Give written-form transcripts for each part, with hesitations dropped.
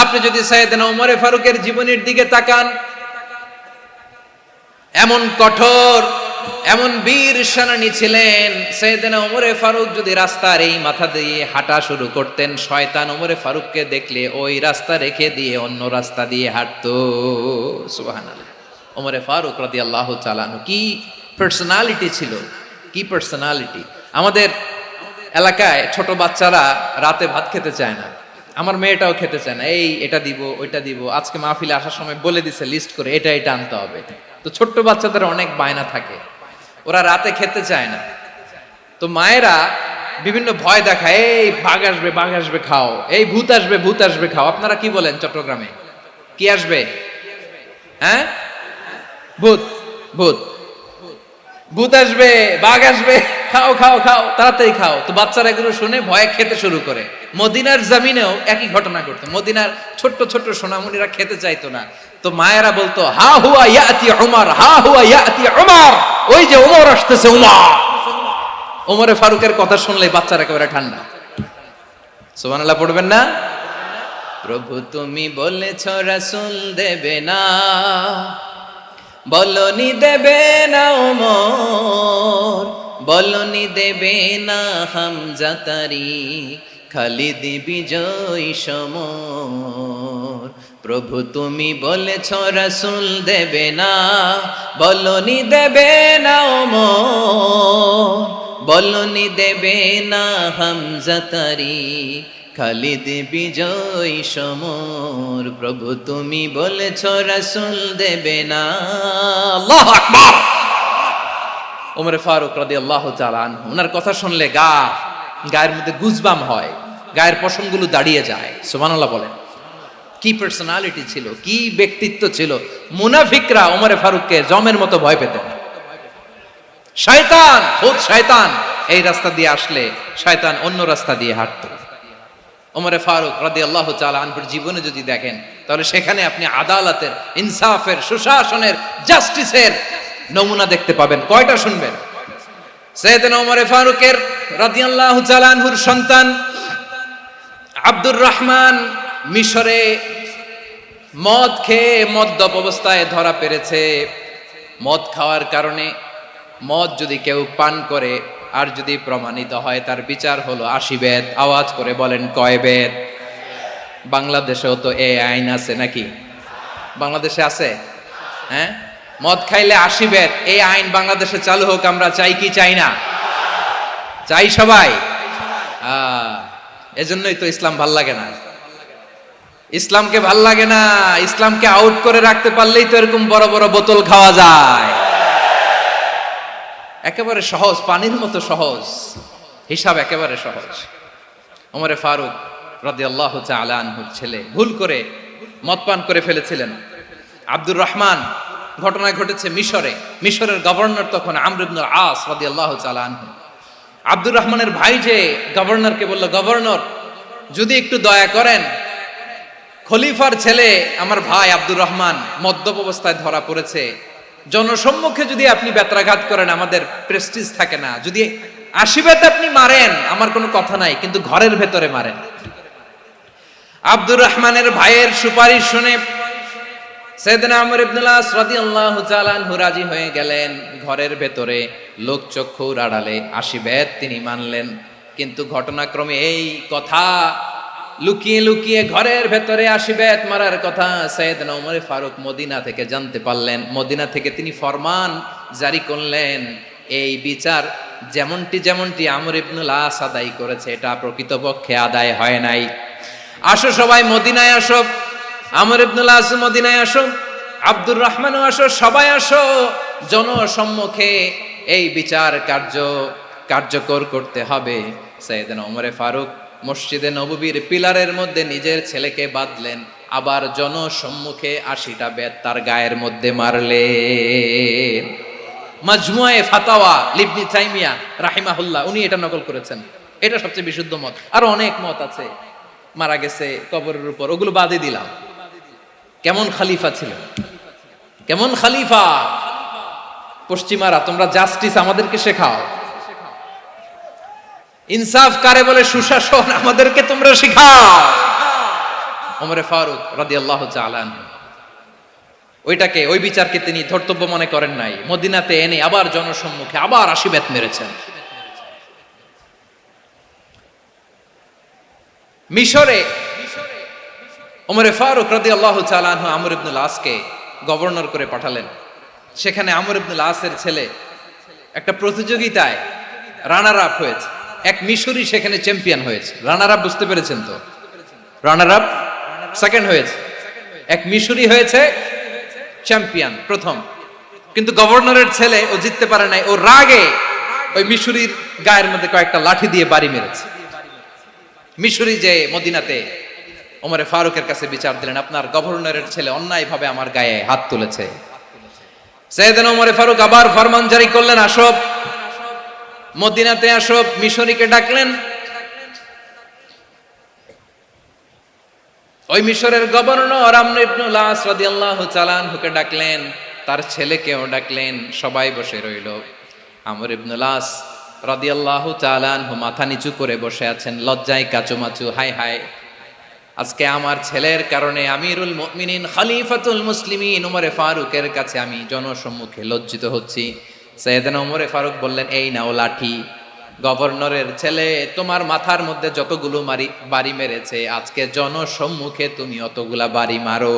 আপনি যদি সাইয়েদনা ওমর ফারুকের জীবনের দিকে তাকান, এমন কঠোর, এমন বীর সেনানী ছিলেন। সাইয়েদনা ওমর ফারুক যদি রাস্তার এই মাথা দিয়ে হাঁটা শুরু করতেন, শয়তান ওমর ফারুককে দেখলে ওই রাস্তা রেখে দিয়ে অন্য রাস্তা দিয়ে হাঁটতো। সুবহানাল্লাহ। ওমর ফারুক রাদিয়াল্লাহু তাআলা আনহু কি পার্সোনালিটি ছিল, কি পার্সোনালিটি। আমাদের এলাকায় ছোট বাচ্চারা রাতে ভাত খেতে চায় না, আমার মেয়েটাও খেতে চায় না। এটা দিব, ওইটা দিব, আজকে মাহফিলে আসার সময় বলে দিছে লিস্ট করে এটা এটা আনতে হবে। তো ছোট্ট বাচ্চাদের অনেক বায়না থাকে, ওরা রাতে খেতে চায় না। তো মায়েরা বিভিন্ন ভয় দেখায়, এই বাঘ আসবে, বাঘ আসবে খাও, এই ভূত আসবে, ভূত আসবে খাও। আপনারা কি বলেন চট্টগ্রামে? কি আসবে? হ্যাঁ, ভূত, ভূত, ভূত আসবে, বাঘ আসবে, খাও খাও খাও, তাড়াতাড়ি খাও। তো বাচ্চারা এগুলো শুনে ভয়ে খেতে শুরু করে। মদিনার জমিনেও একই ঘটনা ঘটতো। মদিনার ছোট্ট ছোট্ট সোনামণিরা খেতে চাইতো না। তো মায়েরা বলতো, হা হুয়া ইয়াতি উমর, হা হুয়া ইয়াতি উমর, ওই যে ওমর আসতেছে, উমর। ওমরে ফারুকের কথা শুনলে বাচ্চারা একেবারে ঠান্ডা। সুবহানাল্লাহ পড়বেন না? প্রভু তুমি বলেছ রাসূল দেবে না, বলনি দেবে না ওমর, বলনি দেবে না হামজা তারিক, খালিদ বিজয় সমর। প্রভু তুমি বলেছ রাসূল দেবে না, বলনি দেবে না ওমর, বলনি দেবে না হামজা তারিক, খালিদ বিজয় সমর। প্রভু তুমি বলেছ রাসূল দেবে না। আল্লাহু আকবার। ওমর ফারুক রাদিয়াল্লাহু তাআলা আনহু, ওনার কথা শুনলে গায়ের মধ্যে গুজবাম হয়, গায়ের পশমগুলো দাঁড়িয়ে যায়। সুবহানাল্লাহ বলেন। কি পার্সোনালিটি ছিল, কি ব্যক্তিত্ব ছিল। মুনাফিকরা ওমর ফারুককে জমের মতো ভয় পেতেন। শয়তান, খুদ শয়তান এই রাস্তা দিয়ে আসলে শয়তান অন্য রাস্তা দিয়ে হাঁটতো। ওমর ফারুক রাদিয়াল্লাহু তাআলা আনহুর জীবনে যদি দেখেন, তাহলে সেখানে আপনি আদালতের, ইনসাফের, সুশাসনের, জাস্টিসের নমুনা দেখতে পাবেন। কয়টা শুনবেন? সাইয়েদনা ওমর ফারুকের রাদিয়াল্লাহু তাআলা আনহুর সন্তান আব্দুর রহমান মিশরে মদ খেয়ে মদ্যপ অবস্থায় ধরা পড়েছে। মদ খাওয়ার কারণে, মদ যদি কেউ পান করে আর যদি প্রমাণিত হয়, তার বিচার হলো 80 বেত। আওয়াজ করে বলেন কয় বেত? বাংলাদেশেও তো এই আইন আছে নাকি? বাংলাদেশে আছে? হ্যাঁ, মদ খাইলে 80 বেত, এই আইন বাংলাদেশে চালু হোক। আমরা চাই কি চাই না? চাই সবাই। এজন্যই তো ইসলাম ভাল লাগে না। ইসলামকে ভাল লাগে না। ইসলামকে আউট করে রাখতে পারলেই তো এরকম বড় বড় বোতল খাওয়া যায়। একেবারে সহজ, পানির মতো সহজ হিসাব, একেবারে সহজ। ওমর ফারুক রাদিয়াল্লাহু তাআলা আনহুর ছেলে ভুল করে মদ পান করে ফেলেছিলেন। আব্দুর রহমান, ঘটনা ঘটেছে মিশরে। মিশরের গভর্নর তখন আমর ইবনুল আস রাদিয়াল্লাহু তাআলা আনহু। আব্দুর রহমানের ভাই যে গভর্নরকে বলল, গভর্নর যদি একটু দয়া করেন, খলিফার ছেলে আমার ভাই আব্দুর রহমান মদ্যপ অবস্থায় ধরা পড়েছে, জনসম্মুখে যদি আপনি বেত্রাঘাত করেন আমাদের প্রেস্টিজ থাকে না, যদি 80 বেত আপনি মারেন আমার কোনো কথা নাই, কিন্তু ঘরের ভেতরে মারেন। আব্দুর রহমানের ভাইয়ের সুপারিশ শুনে সাইয়েদনা আমর ইবনুল আস রাদিয়াল্লাহু তাআলা আনহু রাজি হয়ে গেলেন। ঘরের ভেতরে লোকচক্ষুর আড়ালে 80 বেত তিনি মানলেন। কিন্তু ঘটনাক্রমে এই কথা লুকিয়ে লুকিয়ে ঘরের ভেতরে 80 বেত মারার কথা সাইয়েদনা ওমর ফারুক মদিনা থেকে জানতে পারলেন। মদিনা থেকে তিনি ফরমান জারি করলেন, এই বিচার যেমনটি আমর ইবনুল আস আদায় করেছে, এটা প্রকৃতপক্ষে আদায় হয় নাই। আসো সবাই মদিনায় আসো, আমর ইবনুল আস মদিনায় আসো, আব্দুর রহমানও আসো, সবাই আসো, জনসম্মুখে এই বিচার কার্যকর করতে হবে। সাইয়েদনা ওমর ফারুক মসজিদে নববীর পিলারের মধ্যে নিজের ছেলেকে বাঁধলেন, আবার জনসম্মুখে 80টা বেত তার গায়ের মধ্যে মারলেন। মাজমুয়ে ফাতাওয়া ইবনে তাইমিয়া রাহিমাহুল্লাহ উনি এটা নকল করেছেন। এটা সবচেয়ে বিশুদ্ধ মত। আরো অনেক মত আছে, মারা গেছে কবরের উপর, ওগুলো বাদই দিলাম। কেমন খলিফা ছিলেন, কেমন খলিফা! পশ্চিমারা তোমরা জাস্টিস আমাদেরকে শেখাও, ইনসাফ কারে বলে সুশাসন আমাদেরকে তোমরা শেখাও। ওমরে ফারুক রাদিয়াল্লাহু তাআলা আনহু ওইটাকে, ওই বিচারকে তিনি ধর্তব্য মনে করেন নাই। মদিনাতে এনে আবার জনসম্মুখে আবার 80 বেত মেরেছেন। মিশরে ওমরে ফারুক রাদিয়াল্লাহু তাআলা আনহু আমর ইবনুল আসকে গভর্নর করে পাঠালেন। সেখানে আমর ইবনুল আসের ছেলে একটা প্রতিযোগিতায় রানার আপ হয়েছে। এক মিশরি সেখানে চ্যাম্পিয়ন হয়েছে। রানার আপ বুঝতে পেরেছেন তো? রানার আপ সেকেন্ড হয়েছে, এক মিশরি হয়েছে চ্যাম্পিয়ন প্রথম। কিন্তু গভর্নরের ছেলে ও জিততে পারে নাই। ও রাগে ওই মিশরির গায়ের মধ্যে কয়েকটা লাঠি দিয়ে বাড়ি মেরেছে। মিশরি যে মদিনাতে ওমরে ফারুকের কাছে বিচার দিলেন, আপনার গভর্নরের ছেলে অন্যায়ভাবে আমার গায়ে হাত তুলেছে। সাইয়েদনা ওমরে ফারুক আবার ফরমান জারি করলেন, আসো মদিনাতে আসো। মিশরীকে ডাকলেন। ওই মিশরের গভর্নর আমর ইবনুল আস রাদিয়াল্লাহু তাআলা আনহুকে ডাকলেন, তার ছেলেকেও ডাকলেন। সবাই বসে রইল। আমর ইবনুল আস রাদিয়াল্লাহু তাআলা আনহু মাথা নিচু করে বসে আছেন, লজ্জায় কাচুমাচু। হায় হায়, আজকে আমার ছেলের কারণে আমিরুল মুমিনিন খলিফাতুল মুসলিমিন ওমরে ফারুকের কাছে আমি জনসম্মুখে লজ্জিত হচ্ছি। সাইয়েদনা ওমরে ফারুক বললেন, এই নাও লাঠি। গভর্নরের ছেলে তোমার মাথার মধ্যে যতগুলো বাড়ি মেরেছে, আজকে জনসম্মুখে তুমি অতগুলা বাড়ি মারো।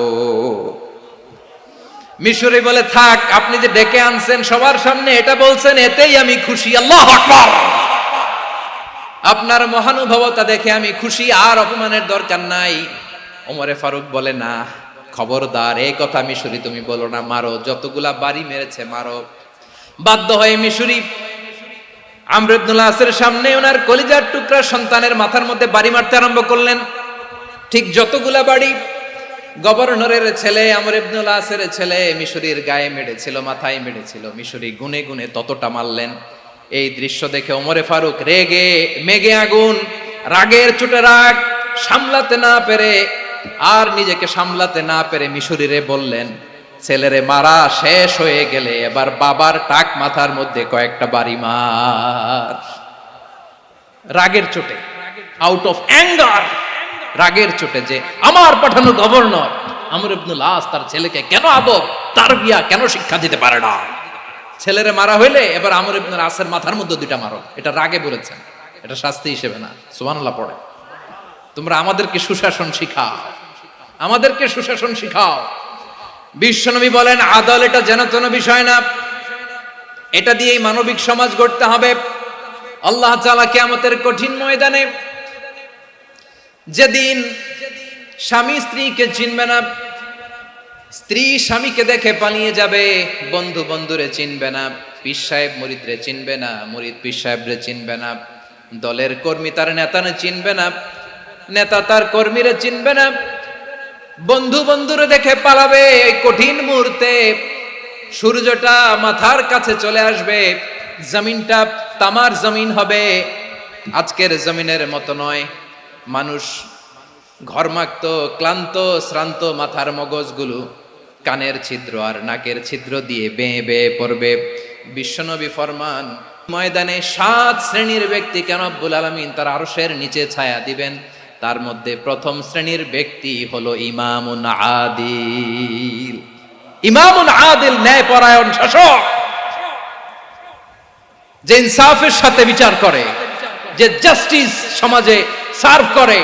মিশরি বলে, থাক, আপনি যে ডেকে আনছেন সবার সামনে এটা বলছেন, এতেই আমি খুশি। আল্লাহু আকবার। আপনার মহানুভবতা দেখে আমি খুশি, আর অপমানের দরকার নাই। ওমরে ফারুক বলে, না, খবরদার, এই কথা মিশরি তুমি বলো না, মারো, যতগুলা বাড়ি মেরেছে মারো। বাধ্য হয়ে মিশরি আমর ইবনুল আসের সামনে ওনার কলিজার টুকরা সন্তানের মাথার মধ্যে বাড়ি মারতে আরম্ভ করলেন। ঠিক যতগুলা বাড়ি গভর্নরের ছেলে আমর ইবনুল আসের ছেলে মিশরির গায়ে মেরেছিল, মাথায় মেরেছিল, মিশরি গুনে গুনে ততটা মারলেন। এই দৃশ্য দেখে ওমরে ফারুক রেগে মেগে আগুন, রাগের চোটে রাগ সামলাতে না পেরে, আর নিজেকে সামলাতে না পেরে মিশরিরে বললেন, ছেলেরে মারা শেষ হয়ে গেলে এবার বাবার টাক মাথার মধ্যে কয়েকটা বাড়ি মার। রাগের চোটে, আউট অফ অ্যাঙ্গার, রাগের চোটে, যে আমার পাঠানো গভর্নর আমর ইবনুল আস তার ছেলেকে কেন তারবিয়া কেন শিক্ষা দিতে পারে না। ছেলেরে মারা হইলে এবার আমর ইবনুল আসের মাথার মধ্যে দুইটা মারো। এটা রাগে বলেছেন, এটা শাস্তি হিসেবে না। সুবহানাল্লাহ পড়ে। তোমরা আমাদেরকে সুশাসন শিখাও, আমাদেরকে সুশাসন শিখাও। বিশ্বনবী বলেন, আদল এটা যেন তেন বিষয় না, এটা দিয়েই মানবিক সমাজ গড়তে হবে। আল্লাহ তাআলা কিয়ামতের কঠিন ময়দানে, যেদিন স্বামী স্ত্রীকে চিনবে না, স্ত্রী স্বামীকে দেখে পালিয়ে যাবে, বন্ধু বন্ধুরে চিনবে না, পীর সাহেব মুরিদরে চিনবে না, মুরিদ পীর সাহেবরে চিনবে না, দলের কর্মী তার নেতারে চিনবে না, নেতা তার কর্মীরে চিনবে না, বন্ধু বন্ধুরে দেখে পালাবে। এই কঠিন মুহূর্তে সূর্যটা মাথার কাছে চলে আসবে, জমিনটা তামার জমিন হবে। আজকের জমিনের মতো নয়। মানুষ ঘর্মাক্ত, ক্লান্ত, শ্রান্ত মাথার মগজগুলো কানের ছিদ্র আর নাকের ছিদ্র দিয়ে বেয়ে বেয়ে পড়বে। বিশ্বনবী ফরমান, ময়দানে 7 শ্রেণীর ব্যক্তিকে রব্বুল আলামিন তার আরশের নিচে ছায়া দিবেন। তার মধ্যে প্রথম শ্রেণীর ব্যক্তি হলো ইমামুন আদিল। ইমামুন আদিল, ন্যায়পরায়ণ শাসক, যে ইনসাফের সাথে বিচার করে, যে জাস্টিস সমাজে সার্ভ করে,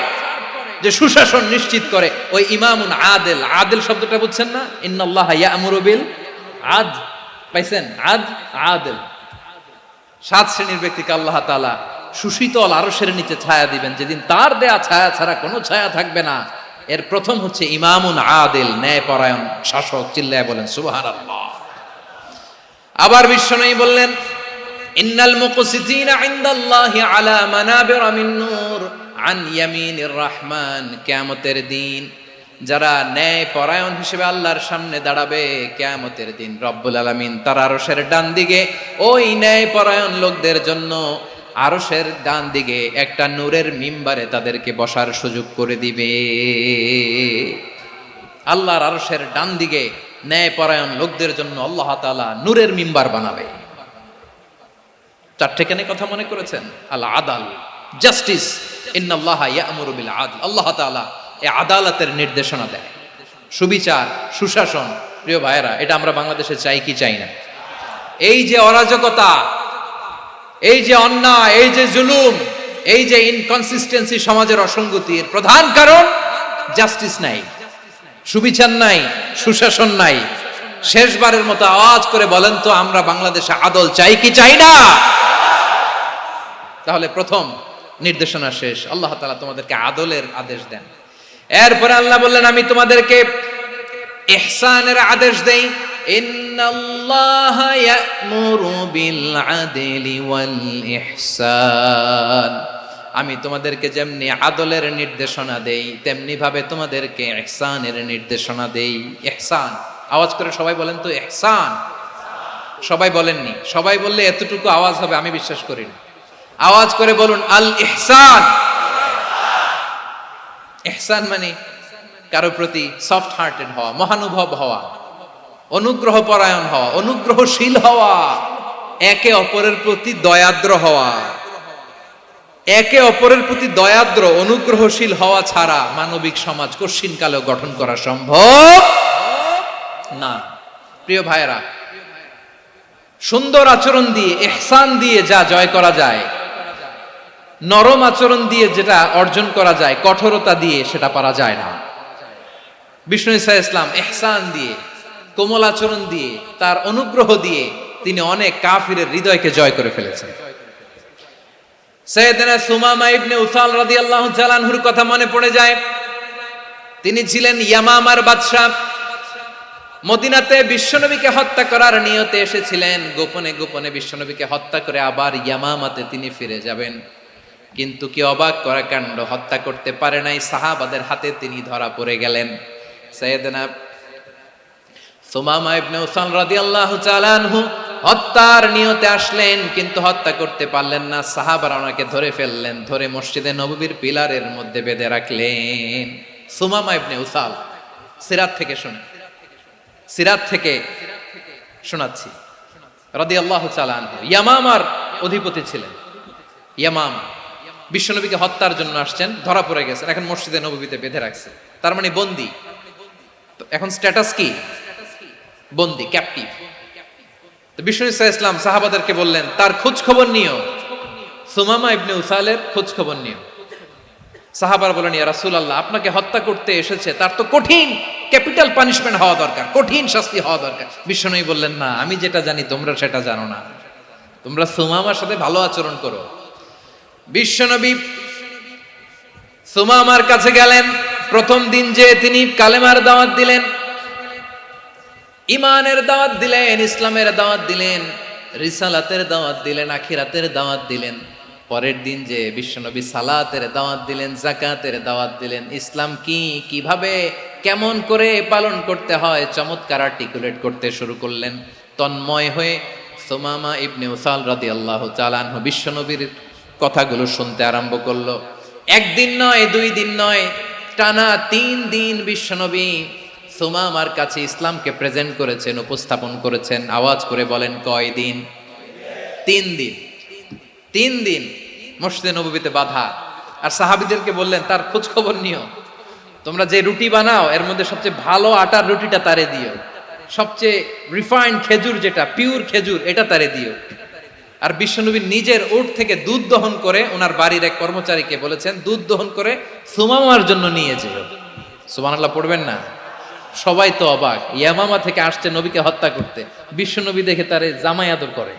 যে সুশাসন নিশ্চিত করে, ওই ইমামুন আদিল। আদিল শব্দটা বুঝছেন না? ইন্নাল্লাহা ইয়া'মুরু বিল আদল। পাইছেন? আদিল। 7 শ্রেণীর ব্যক্তিকে আল্লাহ তাআলা সুশীতল আরশের নিচে ছায়া দিবেন, যেদিন তার দেয়া ছায়া ছাড়া কোনো ছায়া থাকবে না। এর প্রথম হচ্ছে ইমামুন আদিল, ন্যায়পরায়ণ শাসক। চিল্লায় বলেন সুবহানাল্লাহ। আবার বিশ্বনবী বললেন, ইন্নাল মুকসিতিনা ইনদাল্লাহি আলা মানাবিরা মিন নূর আন ইয়ামিনির রহমান। কিয়ামতের দিন যারা ন্যায়পরায়ণ হিসেবে আল্লাহর সামনে দাঁড়াবে, কিয়ামতের দিন রব্বুল আলামিন তার আরশের ডান দিকে ওই ন্যায়পরায়ণ লোকদের জন্য আরশের ডান দিকে একটা নূরের মিম্বারে তাদেরকে বসার সুযোগ করে দিবে। আল্লাহর আরশের ডান দিকে ন্যায়পরায়ণ লোকদের জন্য আল্লাহ তাআলা নূরের মিম্বার বানাবে। 4টে কেন কথা মনে করেছেন? আল আদাল, জাস্টিস। ইন্নাল্লাহা ইয়া'মুরু বিল আদল। আল্লাহ তাআলা এই আদালতের নির্দেশনা দেয়, সুবিচার, সুশাসন। প্রিয় ভাইয়েরা, এটা আমরা বাংলাদেশে চাই কি চাই না? এই যে অরাজকতা, এই যে অন্যায়, এই যে জুলুম, এই যে ইনকনসিস্টেন্সি, সমাজের অসঙ্গতির প্রধান কারণ জাস্টিস নাই, সুবিচার নাই, সুশাসন নাই। শেষবারের মতো আওয়াজ করে বলেন তো, আমরা বাংলাদেশে আদল চাই কি চাই না? তাহলে প্রথম নির্দেশনা শেষ, আল্লাহ তাআলা তোমাদেরকে আদলের আদেশ দেন। এরপরে আল্লাহ বললেন, আমি তোমাদেরকে ইহসানের আদেশ দেই। ইন্নাল্লাহা ইয়া'মুরু বিল আদলি ওয়াল ইহসান। আমি তোমাদেরকে যেমনি আদলের নির্দেশনা দেই, তেমনি ভাবে তোমাদেরকে ইহসানের নির্দেশনা দেই। ইহসান, আওয়াজ করে সবাই বলেন তো ইহসান। সবাই বলেননি, সবাই বললে এতটুকু আওয়াজ হবে আমি বিশ্বাস করি না। আওয়াজ করে বলুন আল ইহসান। ইহসান মানে কারো প্রতি সফট হার্টেড হওয়া, মহানুভব হওয়া, অনুগ্রহ পরায়ণ হওয়া, অনুগ্রহশীল হওয়া, একে অপরের প্রতি দয়াদ্র হওয়া। একে অপরের প্রতি দয়াদ্র, অনুগ্রহশীল হওয়া ছাড়া মানবিক সমাজ কশিনকালেও গঠন করা সম্ভব না। প্রিয় ভাইয়েরা, সুন্দর আচরণ দিয়ে, ইহসান দিয়ে যা জয় করা যায়, নরম আচরণ দিয়ে যেটা অর্জন করা যায়, কঠোরতা দিয়ে সেটা পারা যায় না। বিষ্ণু ঈসা ইসলাম ইহসান দিয়ে, কোমল আচরণ দিয়ে, তার অনুগ্রহ দিয়ে তিনি অনেক কাফিরের হৃদয়কে জয় করে ফেলেছেন। সাইয়েদনা সুমামা ইবনে উসাল রাদিয়াল্লাহু তাআলা আনহুর কথা মনে পড়ে যায়। তিনি ছিলেন ইয়ামামার বাদশা। মদিনাতে বিশ্বনবীকে হত্যা করার নিয়তে এসেছিলেন, গোপনে গোপনে বিশ্বনবীকে হত্যা করে আবার ইয়ামামাতে তিনি ফিরে যাবেন। কিন্তু কি অবাক করা কাণ্ড, হত্যা করতে পারে নাই, সাহাবাদের হাতে তিনি ধরা পড়ে গেলেন। সাইয়েদনা সুমামা ইবনে উসাল রাদিয়াল্লাহু তাআলা আনহু হত্যার নিয়তে আসলেন, কিন্তু হত্যা করতে পারলেন না। সাহাবারা ওনাকে ধরে ফেললেন, ধরে মসজিদে নববীর পিলারের মধ্যে বেঁধে রাখলেন। সুমামা ইবনে উসাল, সিরাত থেকে শুনে, সিরাত থেকে শোনাচ্ছি, রাদিয়াল্লাহু তাআলা আনহু ইয়ামামার অধিপতি ছিলেন। ইয়ামামা বিশ্বনবীকে হত্যার জন্য আসছেন, ধরা পড়ে গেছেন, এখন মসজিদে নববীতে বেঁধে রাখছে, তার মানে বন্দী। এখন স্ট্যাটাস কি? বন্দী, ক্যাপটিভ। তো বিষ্ণু ঈসা ইসলাম সাহাবাদেরকে বললেন, তার খোঁজ খবর নিও, সুমামা ইবনে উসালের খোঁজ খবর নিও। সাহাবারা বলেন, ইয়া রাসূলুল্লাহ, আপনাকে হত্যা করতে এসেছে, তার তো কঠিন ক্যাপিটাল পানিশমেন্ট হওয়া দরকার, কঠিন শাস্তি হওয়া দরকার। বিশ্বনবী বললেন, না, আমি যেটা জানি তোমরা সেটা জানো না, তোমরা সুমামার সাথে ভালো আচরণ করো। বিশ্বনবী সুমামার কাছে গেলেন। প্রথম দিন যে তিনি কালেমার দাওয়াত দিলেন, ইমানের দাওয়াত দিলেন, ইসলামের দাওয়াত দিলেন, রিসালাতের দাওয়াত দিলেন, আখিরাতের দাওয়াত দিলেন। পরের দিন যে বিশ্বনবী সালাতের দাওয়াত দিলেন, যাকাতের দাওয়াত দিলেন, ইসলাম কি, কিভাবে, কেমন করে পালন করতে হয় চমৎকার আর্টিকুলেট করতে শুরু করলেন। তন্ময় হয়ে সুমামা ইবনে উসাল রাদিয়াল্লাহু তাআলা আনহু বিশ্বনবীর কথাগুলো শুনতে আরম্ভ করলো। একদিন নয়, দুই দিন নয়, টানা 3 দিন বিশ্বনবী সুমামার কাছে ইসলামকে প্রেজেন্ট করেছেন, উপস্থাপন করেছেন। আওয়াজ করে বলেন, কয় দিন? 3 দিন। 3 দিন মসজিদে নববীতে বাঁধা। আর সাহাবীদেরকে বললেন, তার খোঁজ খবর নিও, তোমরা যে রুটি বানাও এর মধ্যে সবচেয়ে ভালো আটার রুটিটা তারে দিও, সবচেয়ে রিফাইন্ড খেজুর, যেটা পিওর খেজুর, এটা তারে দিও। আর বিশ্বনবী নিজের উট থেকে দুধ দহন করে ওনার বাড়ির এক কর্মচারীকে বলেছেন, দুধ দহন করে সুমামার জন্য নিয়ে যেও। সুবহানাল্লাহ পড়বেন না? সবাই তো অবাক, ইয়ামামা থেকে আসছে নবীকে হত্যা করতে, বিশ্বনবী দেখে তারে জামাই আদর করে,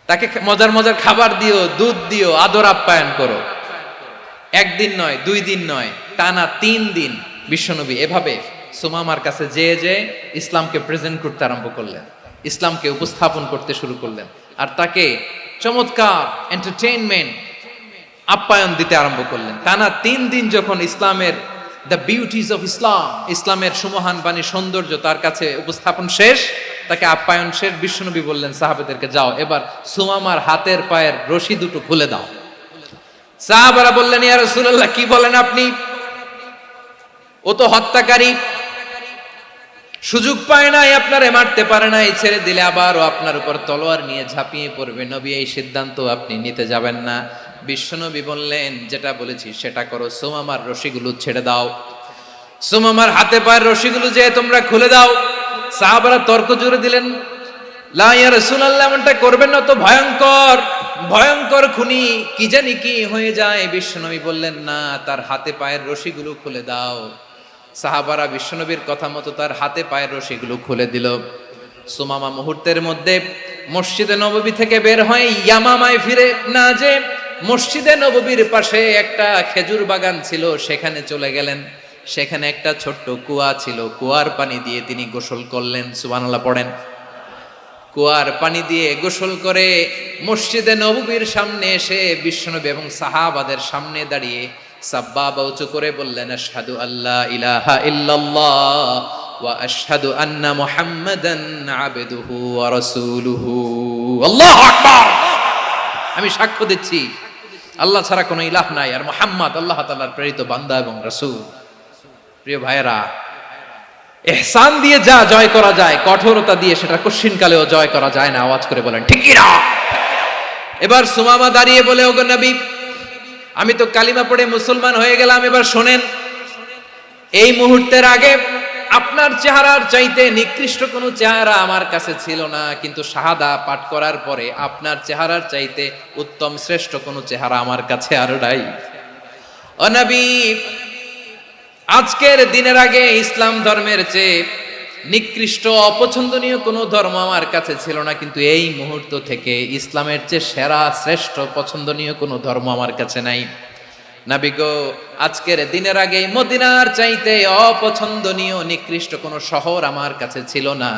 তাকে মজার মজার খাবার দিও, দুধ দিও, আদর আপ্যায়ন করো। একদিন নয়, 2 দিন নয়, টানা 3 দিন বিশ্বনবী এভাবে সুমামার কাছে যেয়ে ইসলামকে প্রেজেন্ট করতে আরম্ভ করলেন, ইসলামকে উপস্থাপন করতে শুরু করলেন। আর তাকে চমৎকার এন্টারটেইনমেন্ট, আপ্যায়ন দিতে আরম্ভ করলেন। টানা 3 দিন যখন ইসলামের দ্য বিউটিজ অফ ইসলাম, ইসলামের সুমহান বাণী, সৌন্দর্য তার কাছে উপস্থাপন শেষ, তাকে আপ্যায়ন শেষ, বিশ্বনবী বললেন সাহাবাদেরকে, যাও এবার সুমামার হাতের পায়ের রশি দুটো খুলে দাও। সাহাবারা বললেন, ইয়া রাসূলুল্লাহ, কি বলেন আপনি? ও তো হত্যাকারী, সুযোগ পায় নাই, আপনারে মারতে পারে নাই, ছেড়ে দিলে আবার ও আপনার উপর তলোয়ার নিয়ে ঝাঁপিয়ে পড়বে। নবী, এই সিদ্ধান্ত আপনি নিতে যাবেন না। বিশ্বনবী বললেন, যেটা বলেছি সেটা করো, সুমামার রশিগুলো ছেড়ে দাও, সুমামার হাতে পায়ের রশিগুলো যে তোমরা খুলে দাও। সাহাবারা তর্ক জুড়ে দিলেন, লা ইয়া রাসূলুল্লাহ, এমনটা করবেন না, তো ভয়ঙ্কর ভয়ঙ্কর খুনি, কি জানি কি হয়ে যায়। বিশ্বনবী বললেন, না, তার হাতে পায়ের রশিগুলো খুলে দাও। সাহাবারা বিশ্বনবীর কথা মতো তার হাতে পায়ের রশিগুলো খুলে দিল। সুমামা মুহূর্তের মধ্যে মসজিদে নববী থেকে বের হয়, ইয়ামামায় ফিরে না যে মসজিদে নববীর পাশে একটা খেজুর বাগান ছিল, সেখানে চলে গেলেন। সেখানে একটা ছোট্ট কুয়া ছিল, কুয়ার পানি দিয়ে তিনি গোসল করলেন। সুবহানাল্লাহ পড়েন। কুয়ার পানি দিয়ে গোসল করে মসজিদে নববীর সামনে এসে বিশ্বনবী এবং সাহাবাদের সামনে দাঁড়িয়ে সাব্বাবা উঁচু করে বললেন, আশহাদু আল্লা ইলাহা ইল্লাল্লাহ ওয়া আশহাদু আন্না মুহাম্মাদান আবদুহু ওয়া রাসূলুহু। আল্লাহু আকবার। আমি সাক্ষ্য দিচ্ছি আল্লাহ ছাড়া কোনো ইলাহ নাই, আর মুহাম্মদ আল্লাহ তাআলার প্রেরিত বান্দা এবং রাসূল। প্রিয় ভাইয়েরা, ইহসান দিয়ে যা জয় করা যায়, কঠোরতা দিয়ে সেটা কঠিনকালেও জয় করা যায় না। আওয়াজ করে বলেন ঠিক কি না? এবার সুমামা দাঁড়িয়ে বলে, ওগো নবী, আমি তো কালিমা পড়ে মুসলমান হয়ে গেলাম, এবার শোনেন, এই মুহূর্তের আগে আপনার চেহারার চাইতে নিকৃষ্ট কোনো চেহারা আমার কাছে ছিল না, কিন্তু শাহাদা পাঠ করার পরে আপনার চেহারার চাইতে উত্তম শ্রেষ্ঠ কোনো চেহারা আমার কাছে আর নাই। ও নবী, আজকের দিনের আগে ইসলাম ধর্মের চেয়ে নিকৃষ্ট অপছন্দনীয় কোনো ধর্ম আমার কাছে ছিল না, কিন্তু এই মুহূর্ত থেকে ইসলামের চেয়ে সেরা শ্রেষ্ঠ পছন্দনীয় কোনো ধর্ম আমার কাছে নাই। নবী গো, আজকের দিনের আগে মদিনার চাইতে অপছন্দনীয় নিকৃষ্ট কোনো শহর আমার কাছে ছিল না,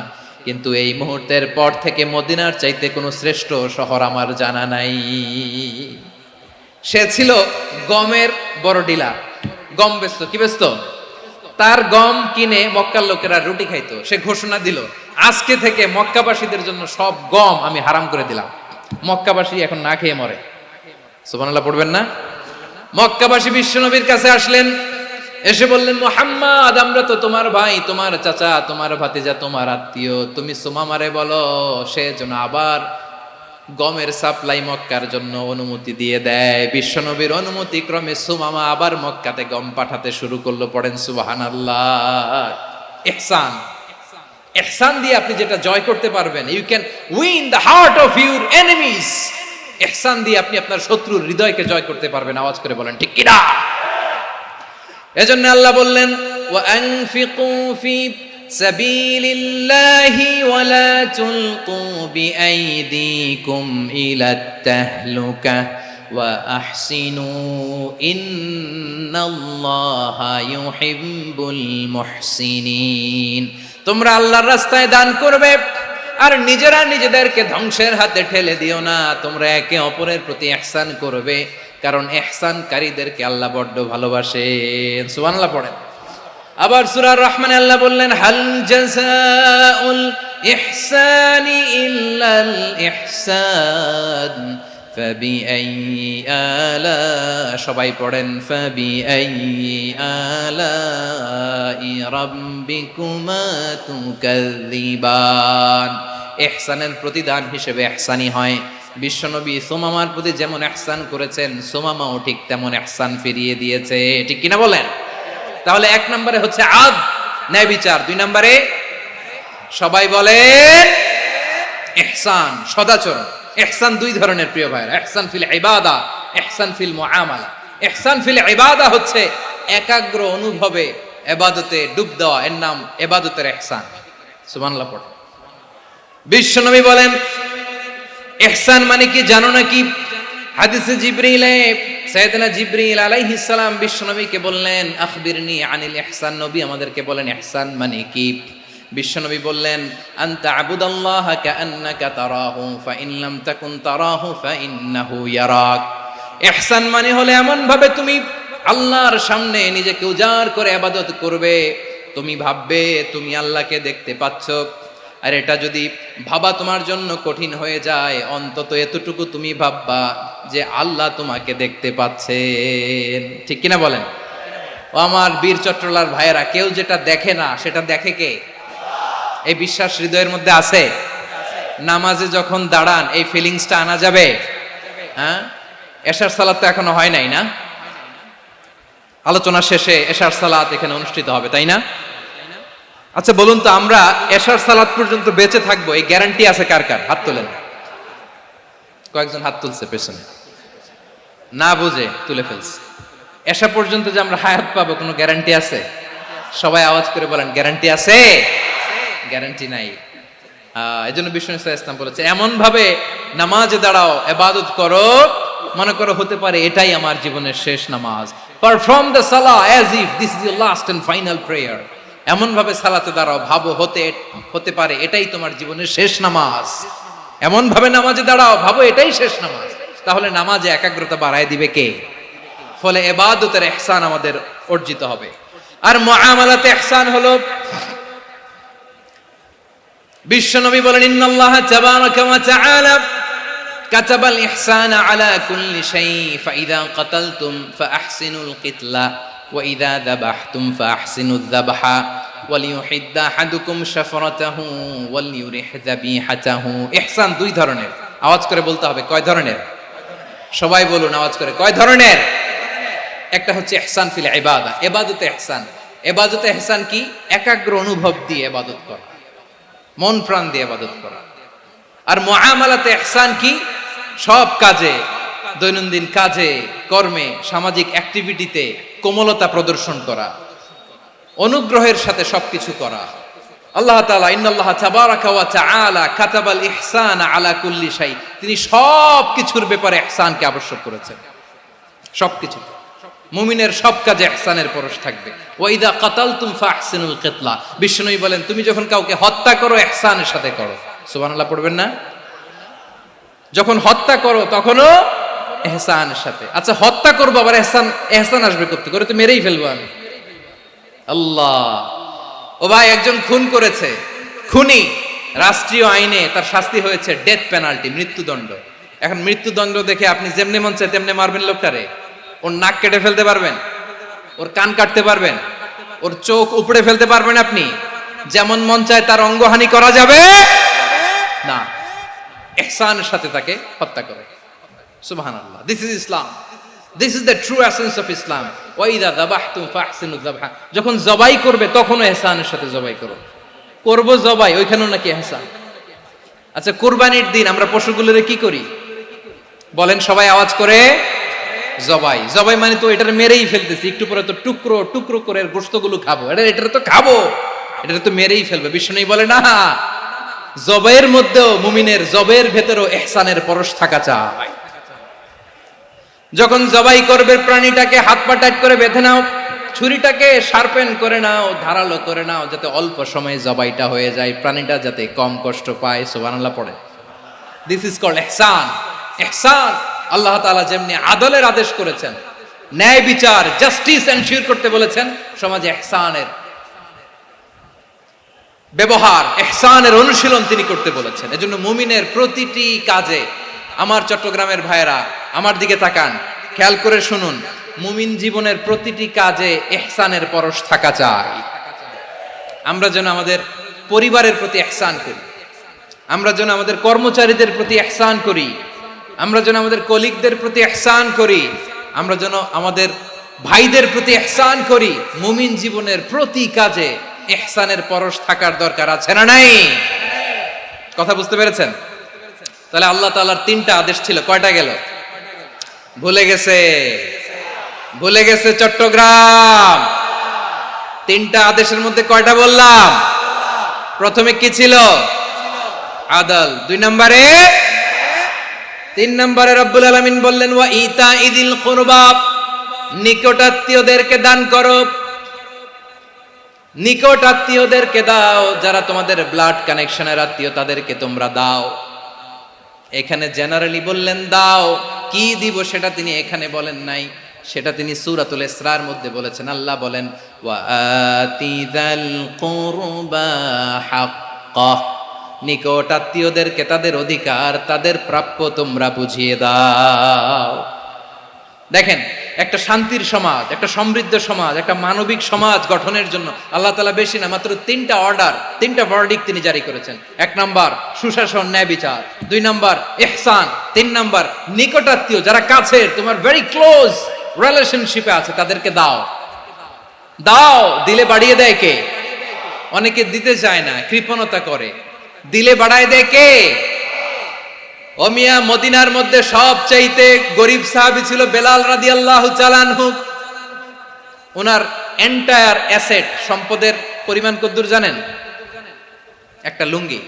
কিন্তু এই মুহূর্তের পর থেকে মদিনার চাইতে কোনো শ্রেষ্ঠ শহর আমার জানা নাই। সে ছিল গমের বড় ডিলার, গম বেচতো। কি বেচতো? তার গম কিনে মক্কার লোকেরা রুটি খাইতো। সে ঘোষণা দিল, আজকে থেকে মক্কাবাসীদের জন্য সব গম আমি হারাম করে দিলাম, মক্কাবাসী এখন না খেয়ে মরে। সুবহানাল্লাহ পড়বেন না? মক্কাবাসী বিশ্বনবীর কাছে আসলেন, এসে বললেন, মুহাম্মদ, আমরা তো তোমার ভাই, তোমার চাচা, তোমার ভাতিজা, তোমার আত্মীয়, তুমি সুমামারে বলো সে যেন আবার গমের সাপ্লাই মক্কার জন্য অনুমতি দিয়ে দেয়। বিশ্বনবীর অনুমতি ক্রমে সুমামা আবার মক্কাতে গম পাঠাতে শুরু করলো। পড়েন সুবহানাল্লাহ। ইহসান, ইহসান দিয়ে আপনি যেটা জয় করতে পারবেন, you can win the heart of your enemies. ইহসান দিয়ে আপনি আপনার শত্রুর হৃদয়কে জয় করতে পারবেন। আওয়াজ করে বলেন ঠিক কি না? এজন্য আল্লাহ বললেন, ওয়া আনফিকু ফি সাবিলিল্লাহি ওয়া লা তুলকু বিআইদিকুম ইলাত তাহলুকা ওয়া আহসিনু ইন্নাল্লাহা ইউহিব্বুল মুহসিনিন। তোমরা আল্লাহর রাস্তায় দান করবে আর নিজেরা নিজেদেরকে ধ্বংসের হাতে ঠেলে দিও না। তোমরা একে অপরের প্রতি ইহসান করবে, কারণ ইহসানকারীদেরকে আল্লাহ বড্ড ভালোবাসেন। সুবহানাল্লাহ পড়েন। আবার সূরা রহমানে আল্লাহ বললেন, হাল জাযাউল ইহসানি ইল্লাল ইহসান ফাবিআইয়ি আলা, সবাই পড়েন, ফাবিআইয়ি আলাই রাব্বিকুমা তুকাযযিবান। ইহসানের প্রতিদান হিসেবে ইহসানি হয়। বিশ্বনবী সুমামার প্রতি যেমন ইহসান করেছেন, সুমামাও ঠিক তেমন ইহসান ফিরিয়ে দিয়েছে। ঠিক কিনা বলেন? তাহলে এক নম্বরে হচ্ছে আদ, ন্যায় বিচার। দুই নম্বরে সবাই বলেন ইহসান, সদাচরণ। ইহসান দুই ধরনের প্রিয় ভাইরা, ইহসান ফিল ইবাদা, ইহসান ফিল মুআমালা। ইহসান ফিল ইবাদা হচ্ছে একাগ্র অনুভবে ইবাদতে ডুব দেওয়া, এর নাম ইবাদতের ইহসান। সুবহানাল্লাহ পড়ে। বিশ্বনবী বলেন ইহসান মানে কি জানো নাকি? হাদিসে জিবরিলে সাইয়েদনা জিবরিল আলাইহিস সালাম বিশ্বনবীকে বললেন, আখবিরনি আনিল ইহসান। নবী আমাদেরকে বলেন ইহসান মানে কি? বিশ্বনবী বললেন, আনতা আবুদাল্লাহ কাআন্নাকা তারাহু ফাইন লাম তাকুন তারাহু ফাইন্নাহু ইয়ারাক। ইহসান মানে হলো এমন ভাবে তুমি আল্লাহর সামনে নিজেকে উজাড় করে ইবাদত করবে, তুমি ভাববে তুমি আল্লাহকে দেখতে পাচ্ছ। আর এটা যদি ভাবা তোমার জন্য কঠিন হয়ে যায়, অন্তত এতটুকু তুমি ভাববা যে আল্লাহ তোমাকে দেখতে পাচ্ছেন। ঠিক কিনা বলেন? ও আমার বীর চট্টলার ভাইয়েরা, কেউ যেটা দেখে না সেটা দেখে কে? এই বিশ্বাস হৃদয়ের মধ্যে আছে? নামাজে যখন দাঁড়ান এই ফিলিংসটা আনা যাবে? হ্যাঁ, এশার সালাত তো এখনো হয় নাই না? আলোচনা শেষে এশার সালাত এখানে অনুষ্ঠিত হবে, তাই না? আচ্ছা বলুন তো, আমরা এশার সালাত পর্যন্ত বেঁচে থাকবো এই গ্যারান্টি আছে কার কার? হাত তোলেন। কয়েকজন হাত তুলছে পেছনে, না বুঝে তুলে ফেলছে। এশা পর্যন্ত যে আমরা হায়াত পাবো কোনো গ্যারান্টি আছে? সবাই আওয়াজ করে বলেন, গ্যারান্টি আছে? গ্যারান্টি নাই। এজন্য বিষ্ণু ইসলাম বলেছে, এমন ভাবে নামাজে দাঁড়াও, ইবাদত করো, মনে করো হতে পারে এটাই আমার জীবনের শেষ নামাজ। পারফর্ম দ্য সালাহ as if this is your last and final prayer. এমন ভাবে সালাতে দাঁড়াও, ভাবো হতে পারে এটাই তোমার জীবনের শেষ নামাজ। এমন ভাবে নামাজে দাঁড়াও, ভাবো এটাই শেষ নামাজ। তাহলে নামাজে একাগ্রতা বাড়ায় দিবে কে? ফলে ইবাদতের ইহসান আমাদের অর্জিত হবে। আর মুআমালাতে ইহসান হলো, বিশ্বনবী বলেন, ইন্নাল্লাহা তাবারাকা ওয়া তাআলা কাতাবাল ইহসানা আলা কুল্লি শাই, ফাইযা কাতালতুম ফাআহসিনুল কিতলা ওয়া ইযা যাবাহতুম ফাআহসিনুয যাবহা ওয়ালিয়ুহিদ্দা আহাদুকুম শাফরাতাহু ওয়ালিয়ুরিহ যাবিহাতাহু। ইহসান দুই ধরনের, আওয়াজ করে বলতে হবে। কয় ধরনের? সবাই বলুন আওয়াজ করে, কয় ধরনের? একটা হচ্ছে ইহসান ফিল ইবাদা, ইবাদতে ইহসান। ইবাদতে ইহসান কি? একাগ্র অনুভব দিয়ে ইবাদত করা, মন প্রাণ দিয়ে ইবাদত করা। আর মুআমালাতে ইহসান কি? সব কাজে, দৈনন্দিন কাজে, কর্মে, সামাজিক অ্যাক্টিভিটিতে কোমলতা প্রদর্শন করা, অনুগ্রহের সাথে সবকিছু করা। আল্লাহ তাআলা ইন্নাল্লাহা তাবারাকা ওয়া তাআলা কাতাবাল ইহসানা আলা কুল্লি শাই, তিনি সব কিছুর ব্যাপারে ইহসানকে আবশ্যক করেছেন। সবকিছু, মুমিনের সব কাজে ইহসানের পরশ থাকবে। ওয়া ইযা কাতালতুম ফাহসিনুল কিতলা, বিষ্ণুই বলেন তুমি যখন কাউকে হত্যা করো ইহসানের সাথে করো। সুবহানাল্লাহ পড়বেন না? যখন হত্যা করো তখনও ইহসানের সাথে। আচ্ছা হত্যা করবো আবার ইহসান আসবে করতে করে, তো মেরেই ফেলবো আমি। আল্লাহ, ও ভাই একজন খুন করেছে, খুনি, রাষ্ট্রীয় আইনে তার শাস্তি হয়েছে ডেথ পেনাল্টি, মৃত্যুদণ্ড। এখন মৃত্যুদণ্ড দেখে আপনি যেমনি মন চায় তেমনি মারবেন লোকটারে? ওর নাক কেটে ফেলতে পারবেন? ওর কান কাটতে পারবেন? ওর চোখ উপড়ে ফেলতে পারবেন আপনি? যেমন মন চায় তার অঙ্গহানি করা যাবে না। ইহসানের সাথে তাকে হত্যা করে। সুবহানাল্লাহ, this is Islam, this is the true essence of Islam. ওয়া ইযা যাবাহতুম ফাহসিনুয যাবহা, যখন জবাই করবে তখনও ইহসানের সাথে জবাই করো। করব জবাই, ওইখানেও নাকি ইহসান। আচ্ছা কুরবানির দিন আমরা পশুগুলোরে কি করি বলেন সবাই আওয়াজ করে? জবাই। জবাই মানে তো এটার মেরেই ফেলতেছি, একটু পরে তো টুকরো টুকরো করে গোশতগুলো খাবো, এটা তো খাবো, এটা তো মেরেই ফেলবে। বিষ্ণু বলে না, জবাইয়ের মধ্যেও, মুমিনের জবাইয়ের ভেতরেও ইহসানের পরশ থাকা চাই। যখন জবাই করবে প্রাণীটাকে হাত পা টাইট করে বেঁধে নাও, ছুরিটাকে শার্পেন করে নাও, ধারালো করে নাও, যাতে অল্প সময়ে জবাইটা হয়ে যায়, প্রাণীটা যাতে কম কষ্ট পায়। সুবহানাল্লাহ পড়ে। দিস ইজ কল্ড ইহসান। ইহসান, আল্লাহ তাআলা যেমনি আদলের আদেশ করেছেন, ন্যায় বিচার, জাস্টিস এনশিওর করতে বলেছেন, সমাজে ইহসানের ব্যবহার, ইহসানের অনুশীলন তিনি করতে বলেছেন। এজন্য মুমিনের প্রতিটি কাজে, আমার চট্টগ্রামের ভাইয়েরা আমার দিকে তাকান, খেয়াল করে শুনুন, মুমিন জীবনের প্রতিটি কাজে ইহসানের পরশ থাকা চাই। আমরা যেন আমাদের পরিবারের প্রতি ইহসান করি, আমরা যেন আমাদের কর্মচারীদের প্রতি ইহসান করি, আমরা যেন আমাদের কলিগদের প্রতি ইহসান করি, আমরা যেন আমাদের ভাইদের প্রতি ইহসান করি। মুমিন জীবনের প্রতি কাজে ইহসানের পরশ থাকার দরকার আছে না নাই? কথা বুঝতে পেরেছেন? তাহলে আল্লাহ তাআলার তিনটা আদেশ ছিল, কয়টা গেল? ভুলে গেছে, ভুলে গেছে চট্টগ্রাম। তিনটা আদেশের মধ্যে কয়টা বললাম? প্রথমে কি ছিল? আদল। 2 নম্বরে, 3 নম্বরে রব্বুল আলামিন বললেন ওয়া ইতা ইদিল কুরবা, নিকট আত্মীয়দেরকে দান করো। নিকট আত্মীয়দেরকে দাও, যারা তোমাদের ব্লাড কানেকশনের আত্মীয় তাদেরকে তোমরা দাও। এখানে জেনারেলি বললেন দাও, কি দিব সেটা তিনি এখানে বলেন নাই, সেটা তিনি সূরাতুল ইসরার মধ্যে বলেছেন। আল্লাহ বলেন ওয়া আতিযাল কুরবা হাক্কাহ, নিকট আত্মীয়দেরকে তাদের অধিকার, তাদের প্রাপ্য তোমরা বুঝিয়ে দাও। দেখেন একটা শান্তির সমাজ, একটা সমৃদ্ধ সমাজ, একটা মানবিক সমাজ গঠনের জন্য আল্লাহ তাআলা বেশি না মাত্র 3টা অর্ডার, 3টা ভার্ডিক্ট তিনি জারি করেছেন। 1 নাম্বার সুশাসন, ন্যায় বিচার। 2 নাম্বার ইহসান। 3 নাম্বার নিকটাত্মীয়, যারা কাছের, তোমার ভেরি ক্লোজ রিলেশনশিপে আছে, তাদেরকে দাও। দাও, দিলে বাড়িয়ে দেয় কে? অনেকে দিতে চায় না, কৃপণতা করে। দিলে বাড়ায় দেয় কে? ও মিয়া, মদিনার মধ্যে সবচাইতে গরিব সাহাবী ছিল বেলাল রাদিয়াল্লাহু তাআলা আনহু। ওনার এন্টায়ার অ্যাসেট, সম্পদের পরিমাণ কতদূর জানেন? একটা লুঙ্গি।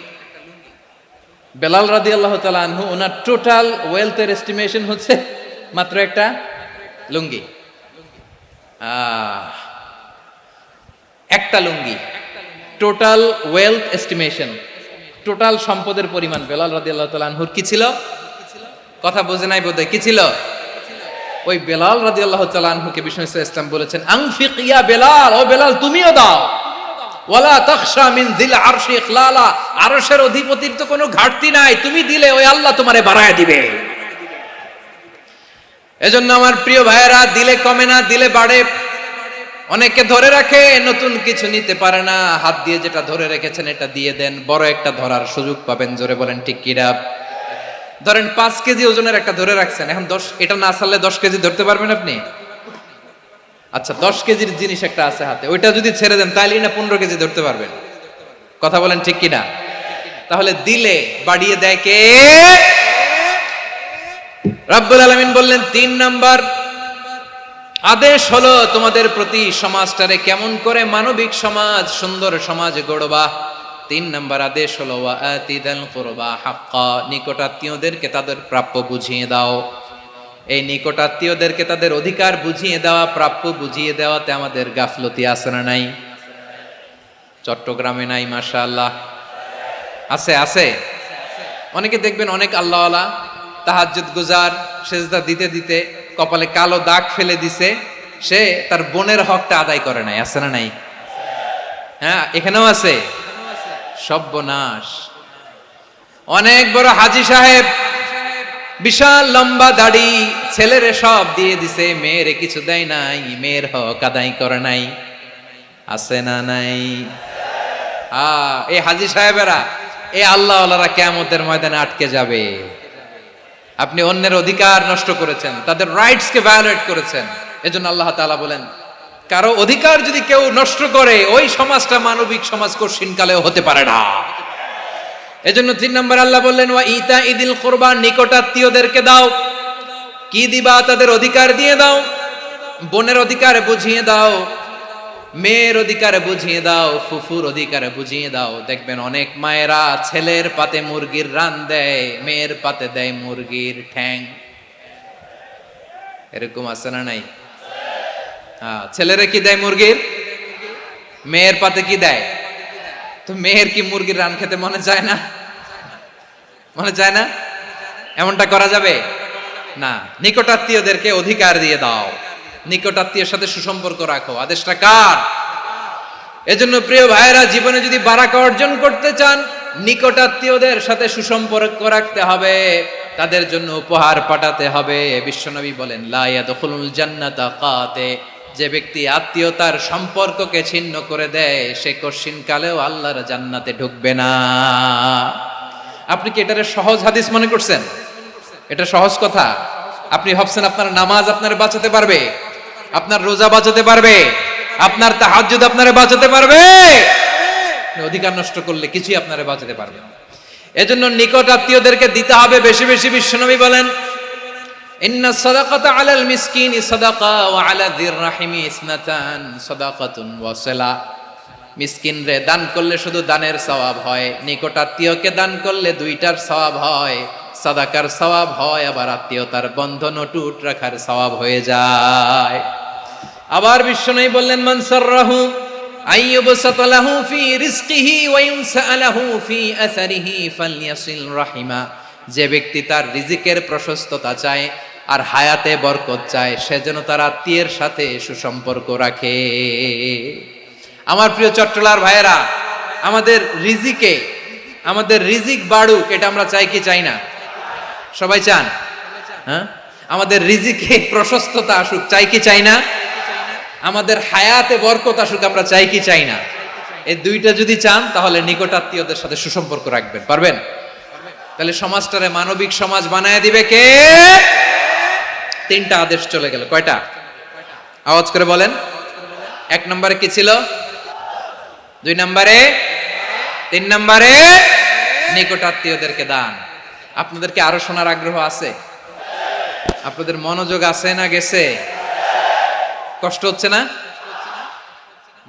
বেলাল রাদিয়াল্লাহু তাআলা আনহু, ওনার টোটাল ওয়েলথের এস্টিমেশন হচ্ছে মাত্র একটা লুঙ্গি। একটা লুঙ্গি, টোটাল ওয়েলথ এস্টিমেশন, টোটাল সম্পদের পরিমাণ বেলাল রাদিয়াল্লাহু তাআলা আনহুর কি ছিল? কথা বোঝে নাই বোধহয়। কি ছিল? ওই বেলাল রাদিয়াল্লাহু তাআলা আনহুকে বিষ্ণু ইসলাম বলেছেন, আনফিক ইয়া বেলাল, ও বেলাল তুমিও দাও। ওয়ালা তাখশা মিন যিল আরশি ইখলালা, আরশের অধিপতির তো কোনো ঘাটতি নাই, তুমি দিলে ওই আল্লাহ তোমারে বাড়ায় দিবে। এজন্য আমার প্রিয় ভাইয়েরা, দিলে কমে না, দিলে বাড়ে। অনেকে ধরে রাখে, নতুন কিছু নিতে পারে না, হাত দিয়ে যেটা ধরে রেখেছেন এটা দিয়ে দেন, বড় একটা ধরার সুযোগ পাবেন। জোরে বলেন ঠিক কিনা? ধরেন 5 কেজি ওজনের একটা ধরে রাখছেন, এখন 10, এটা না ছাড়লে 10 কেজি ধরতে পারবেন আপনি? আচ্ছা, 10 কেজির জিনিস একটা আছে হাতে, ওইটা যদি ছেড়ে দেন তাইলেই না 15 কেজি ধরতে পারবেন। কথা বলেন ঠিক কিনা? তাহলে দিলে বাড়িয়ে দেয় কে? রব্বুল আলামিন বললেন 3 নাম্বার আদেশ হলো তোমাদের প্রতি, সমাজটারে কেমন করে মানবিক সমাজ, সুন্দর সমাজ গড়বা। 3 নাম্বার আদেশ হলো ওয়া আতিদাল কুরবা হাক্কা, নিকটাত্মীয়দেরকে তাদের প্রাপ্য বুঝিয়ে দাও। এই নিকটাত্মীয়দেরকে তাদের অধিকার বুঝিয়ে দেওয়া, প্রাপ্য বুঝিয়ে দেওয়াতে আমাদের গাফলতি আছে না নাই? চট্টগ্রামে নাই? মাশাআল্লাহ আছে, আছে। অনেকে দেখবেন অনেক আল্লাহওয়ালা, তাহাজ্জুদ গুজার, সেজদা দিতে দিতে কপালে কালো দাগ ফেলে দিছে, সে তার বোনের হকটা আদায় করে নাই। আছে না নাই? হ্যাঁ, এখানেও আছে। সর্বনাশ। অনেক বড় হাজী সাহেব, বিশাল লম্বা দাড়ি, ছেলেরে সব দিয়ে দিছে, মেয়েরে কিছু দেয় নাই, মেয়ের হক আদায় করে নাই। আছে না নাই? এই হাজী সাহেবেরা, এই আল্লাহওয়ালারা কিয়ামতের ময়দানে আটকে যাবে। আপনি অন্যের অধিকার নষ্ট করেছেন, তাদের রাইটস কে ভায়োলেট করেছেন। এজন্য আল্লাহ তাআলা বলেন, কারো অধিকার যদি কেউ নষ্ট করে, ওই সমাজটা মানবিক সমাজ কঠিনকালেও হতে পারে না। এজন্য 3 নম্বর আল্লাহ বললেন ওয়া ইতা ইদিল কুরবা, নিকটাত্মীয়দেরকে দাও। কি দিবা? তাদের অধিকার দিয়ে দাও। বোনের অধিকার বুঝিয়ে দাও, মেয়ের অধিকার বুঝিয়ে দাও, ফুফুর অধিকার বুঝিয়ে দাও। দেখবেন অনেক মায়েরা ছেলের পাতে মুরগির রান দেয়, মেয়ের পাতে দেয় মুরগির ঠ্যাং। এরকম আছে না নাই? ছেলেরা কি দেয়? মুরগির। মেয়ের পাতে কি দেয়? তো মেয়ের কি মুরগির রান খেতে মনে চায় না? মনে চায় না? এমনটা করা যাবে না। নিকটাত্মীয়দেরকে অধিকার দিয়ে দাও, নিকটাত্মীয়ের সাথে সুসম্পর্ক রাখো। আদেশটা কার? এজন্য প্রিয় ভাইয়েরা, জীবনে যদি বারাকা অর্জন করতে চান, নিকটাত্মীয়দের সাথে সুসম্পর্ক রাখতে হবে, তাদের জন্য উপহার পাঠাতে হবে। বিশ্বনবী বলেন লা ইয়াদখুলুল জান্নাতা কাতে, যে ব্যক্তি আত্মীয়তার সম্পর্ককে ছিন্ন করে দেয়, সে কশিনকালেও আল্লাহর জান্নাতে ঢুকবে না। আপনি কি এটারে সহজ হাদিস মনে করছেন? এটা সহজ কথা? আপনি ভাবছেন আপনার নামাজ আপনারে বাঁচাতে পারবে, আপনার রোজা বাঁচাতে পারবে, আপনার তাহাজ্জুদ আপনারে বাঁচাতে পারবে? অধিকার নষ্ট করলে কিছুই আপনারে বাঁচাতে পারবে না। এজন্য নিকট আত্মীয়দেরকে দিতে হবে বেশি বেশি। বিশ্বনবী বলেন ইন্না সাদাকাতা আলাল মিসকিনি সাদাকা ওয়া আলা যির রাহিমি ইসনাতান সাদাকাতুন ওয়া সিলা। মিসকিনরে দান করলে শুধু দানের সওয়াব হয়, নিকট আত্মীয়কে দান করলে 2টার সওয়াব হয়। সাদাকার সওয়াব হয়, আবার আত্মীয়তার বন্ধন অটুট রাখার সওয়াব হয়ে যায়। আবার বিশ্বনবী বললেন মান সাররাহু আইয়ুবসাতা লাহু ফি রিজকিহি ওয়া ইউনসালাহু ফি আসারিহি ফালইয়াসিল রাহিমা। যে ব্যক্তি তার রিজিকের প্রশস্ততা চায় আর হায়াতে বরকত চায়, সে যেন তার আত্মীয়ের সাথে সুসম্পর্ক রাখে। আমার প্রিয় চট্টলার ভাইয়েরা, আমাদের রিজিক বাড়ুক, এটা আমরা চাই কি চাই না? সবাই চান? হ্যাঁ, আমাদের রিজিকে প্রশস্ততা আসুক, চাই কি চাই না? আমাদের হায়াতে বরকত আসুক, আমরা চাই কি চাই না? এই দুইটা যদি চান তাহলে নিকটাত্মীয়দের সাথে সুসম্পর্ক রাখবেন, পারবেন? তাহলে সমাজটারে মানবিক সমাজ বানায় দিবে কে? তিনটা আদেশ চলে গেল। কয়টা? আওয়াজ করে বলেন। 1 নম্বরে কি ছিল? 2 নম্বরে, 3 নম্বরে নিকটাত্মীয়দেরকে দান। আপনাদেরকে আরো শোনার আগ্রহ আছে? আপনাদের মনোযোগ আছে না গেছে? কষ্ট হচ্ছে না?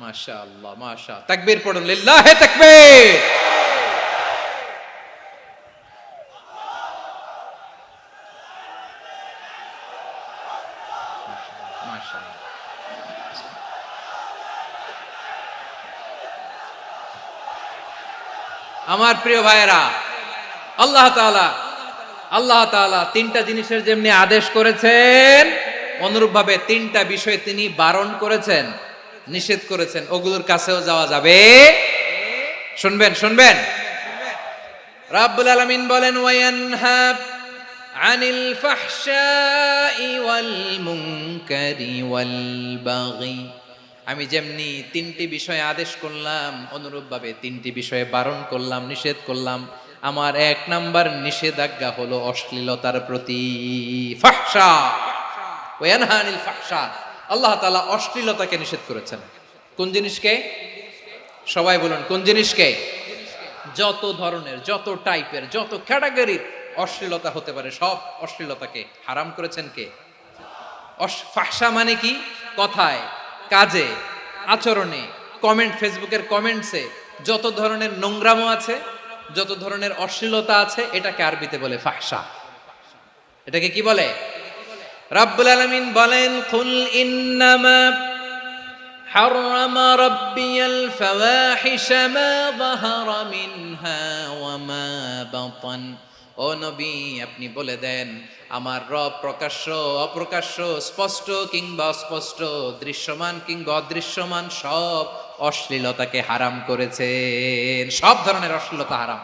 মাশাআল্লাহ, মাশাআল্লাহ। তাকবীর পড়ুন, লিল্লাহে তাকবীর। মাশাআল্লাহ। আমার প্রিয় ভাইয়েরা, আল্লাহ তাআলা তিনটা জিনিসের যেমনি আদেশ করেছেন, অনুরূপভাবে তিনটা বিষয় তিনি বারণ করেছেন, নিষেধ করেছেন। ওগুলোর কাছেও যাওয়া যাবে। শুনবেন। রাব্বুল আলামিন বলেন, ওয়ায়ানহা আনিল ফাহশাই ওয়াল মুনকারি ওয়াল বাগি। আমি যেমনি তিনটি বিষয়ে আদেশ করলাম, অনুরূপভাবে তিনটি বিষয়ে বারণ করলাম, নিষেধ করলাম। আমার 1 নাম্বার নিষেধাজ্ঞা হলো অশ্লীলতার প্রতি। ফাহশা, ওয়ায়ানহা আনিল ফাহশা। আল্লাহ তাআলা অশ্লীলতাকে নিষেধ করেছেন। কোন জিনিসকে? সবাই বলুন, কোন জিনিসকে? যত ধরনের, যত টাইপের, যত ক্যাটাগরির অশ্লীলতা হতে পারে, সব অশ্লীলতাকে হারাম করেছেন কে? ফাহশা মানে কি? কথায়, কাজে, আচরণে, কমেন্ট, ফেসবুকের কমেন্টসে যত ধরনের নোংরামো আছে, যত ধরনের অশ্লীলতা আছে, এটাকে আরবিতে বলে ফাহশা। এটাকে কি বলে? রাব্বুল আলামিন বলেন, কুল ইন্নামা হারামা রাব্বিয়াল ফাওয়াহিশা মা যাহারা মিনহা ওয়া মা বাতান। ও নবী, আপনি বলে দেন, আমার রব প্রকাশ্য, অপ্রকাশ্য, স্পষ্ট কিংবা অস্পষ্ট, দৃশ্যমান কিংবা অদৃশ্যমান সব অশ্লীলতাকে হারাম করেছেন। সব ধরনের অশ্লীলতা হারাম,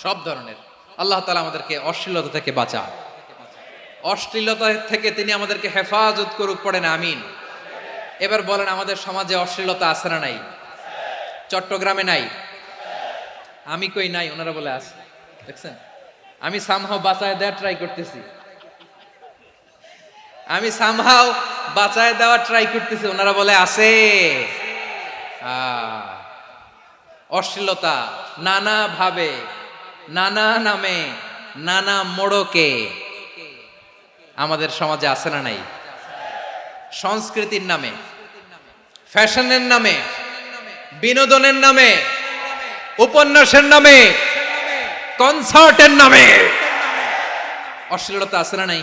সব ধরনের। আল্লাহ তাআলা আমাদেরকে অশ্লীলতা থেকে বাঁচান, অশ্লীলতা থেকে তিনি আমাদেরকে হেফাজত করুক। পড়েন আমিন। এবার বলেন, আমাদের সমাজে অশ্লীলতা আছে না নাই? চট্টগ্রামে নাই? আমি কই নাই, ওনারা বলে আছে। দেখছেন, আমি সামহাও বাঁচায় দেওয়ার ট্রাই করতেছি, ওনারা বলে আছে। অশ্লীলতা নানা ভাবে, নানা নামে, নানা মোড়কে আমাদের সমাজে আছে না নাই? সংস্কৃতির নামে, ফ্যাশনের নামে, বিনোদনের নামে, উপন্যাসের নামে, কনসার্টের নামে অশ্লীলতা আছে না নাই?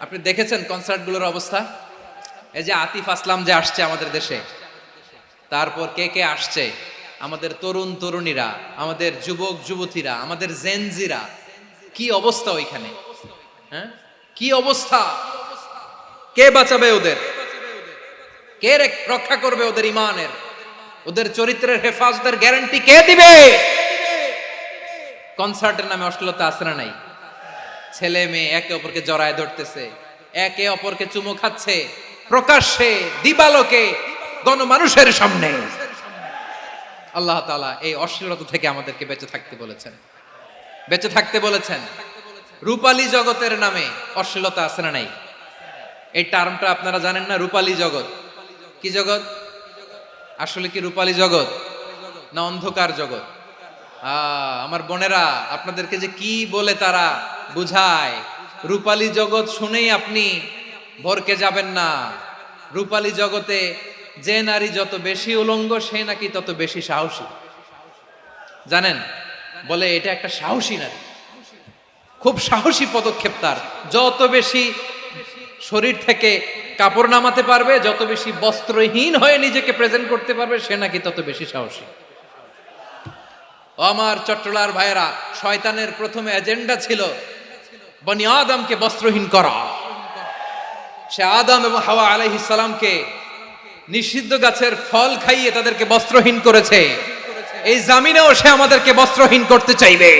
আপনি দেখেছেন কনসার্টগুলোর অবস্থা? এই যে আতিফ আসলাম যে আসছে আমাদের দেশে, তারপর কে কে আসছে, আমাদের তরুণ তরুণীরা, আমাদের যুবক যুবতীরা, আমাদের জেনজিরা, কি অবস্থা ওইখানে? হ্যাঁ, কি অবস্থা? কে বাঁচাবে ওদের? কে রক্ষা করবে ওদের ইমানের, ওদের চরিত্রের হেফাজতের গ্যারান্টি কে দিবে? কনসার্টের নামে অশ্লীলতা আছে না নাই? ছেলে মেয়ে একে অপরকে জড়ায় ধরতেছে, একে অপরকে চুমু খাচ্ছে, প্রকাশ্যে, দিবালোকে, গণমানুষের সামনে। আল্লাহ তাআলা এই অশ্লীলতা থেকে আমাদেরকে বেঁচে থাকতে বলেছেন, বেঁচে থাকতে বলেছেন। রূপালী জগতের নামে অশ্লীলতা আছে না নাই? এই টার্মটা আপনারা জানেন না? রূপালী জগৎ কি জগৎ? আসলে কি রূপালী জগৎ না অন্ধকার জগৎ? আমার বোনেরা, আপনাদেরকে যে কি বলে তারা বুঝায়, রূপালী জগৎ শুনেই আপনি ভরকে যাবেন না। রূপালী জগতে যে নারী যত বেশি উলঙ্গ, সে নাকি তত বেশি সাহসী। জানেন, বলে এটা একটা সাহসী নারী, খুব সাহসী পদক্ষেপ তার। যত বেশি শরীর থেকে কাপড় নামাতে পারবে, যত বেশি বস্ত্রহীন হয়ে নিজেকে প্রেজেন্ট করতে পারবে, সে নাকি তত বেশি সাহসী। আমার চট্টলার ভাইয়েরা, শয়তানের প্রথম এজেন্ডা ছিল বনি আদমকে বস্ত্রহীন করা। সে আদম এবং হাওয়া আলাইহিস সালামকে নিষিদ্ধ গাছের ফল খাইয়ে তাদেরকে বস্ত্রহীন করেছে। এই জামিনেও সে আমাদেরকে বস্ত্রহীন করতে চাইবে,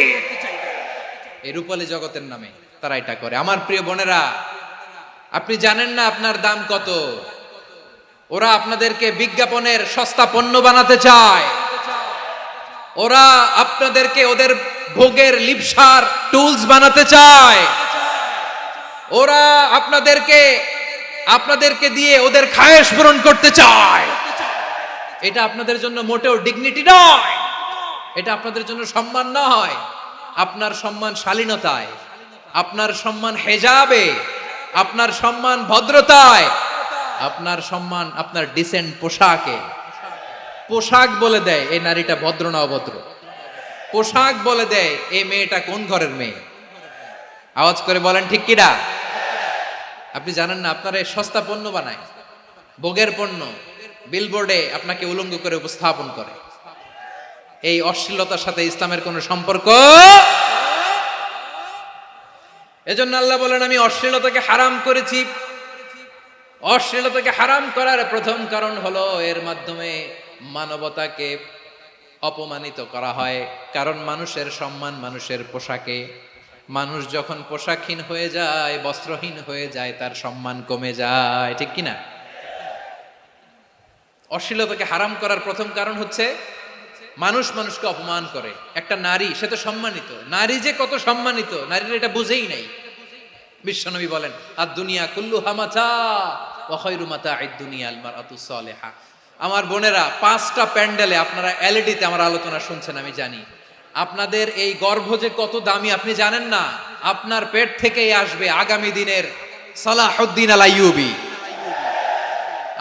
এই রূপালী জগতের নামে। তারা এটা করে। আমার প্রিয় বোনেরা, আপনি জানেন না আপনার দাম কত। ওরা আপনাদেরকে বিজ্ঞাপনের সস্তা পণ্য বানাতে চায়। ওরা আপনাদেরকে ওদের ভোগের লিপসার টুলস বানাতে চায়। ওরা আপনাদেরকে দিয়ে ওদের খায়েশ পূরণ করতে চায়। এটা আপনাদের জন্য মোটেও ডিগনিটি নয়, এটা আপনাদের জন্য সম্মান নয়। আপনার সম্মান শালীনতায়, আপনার সম্মান হেজাবে, আপনার সম্মান ভদ্রতায়, আপনার সম্মান আপনার ডিসেন্ট পোশাকে। পোশাক বলে দেয় এই নারীটা ভদ্র না অভদ্র। পোশাক বলে দেয় এই মেয়েটা কোন ঘরের মেয়ে। আওয়াজ করে বলেন ঠিক কিনা? আপনি জানেন না আপনারা সস্তা পণ্য বানায়, ভোগের পণ্য, বিলবোর্ডে আপনাকে উলঙ্গ করে উপস্থাপন করে। এই অশ্লীলতার সাথে ইসলামের কোনো সম্পর্ক। এজন্য আল্লাহ বলেন আমি অশ্লীলতাকে হারাম করেছি। অশ্লীলতাকে হারাম করার প্রথম কারণ হলো এর মাধ্যমে মানবতাকে অপমানিত করা হয়। কারণ মানুষের সম্মান মানুষের পোশাকে। মানুষ যখন পোশাকহীন হয়ে যায়, বস্ত্রহীন হয়ে যায়, তার সম্মান কমে যায়, ঠিক কিনা? অশ্লীলতাকে হারাম করার প্রথম কারণ হচ্ছে মানুষ মানুষকে অপমান করে। একটা নারী, সে তো সম্মানিত, নারী যে কত সম্মানিত নারীরা এটা বুঝেই নাই। বিশ্বনবী বলেন আর দুনিয়া কুল্লুহা মাতা ওয়া খায়রু মাতা'আদ দুনিয়া আল মারআতুস সালিহা। আমার বোনেরা, 5টা প্যান্ডেলে আপনারা এলইডিতে আমার আলোচনা শুনছেন, আমি জানি। আপনাদের এই গর্ভ যে কত দামি আপনি জানেন না। আপনার পেট থেকেই আসবে আগামী দিনের সালাহুদ্দিন আল আইয়ুবী।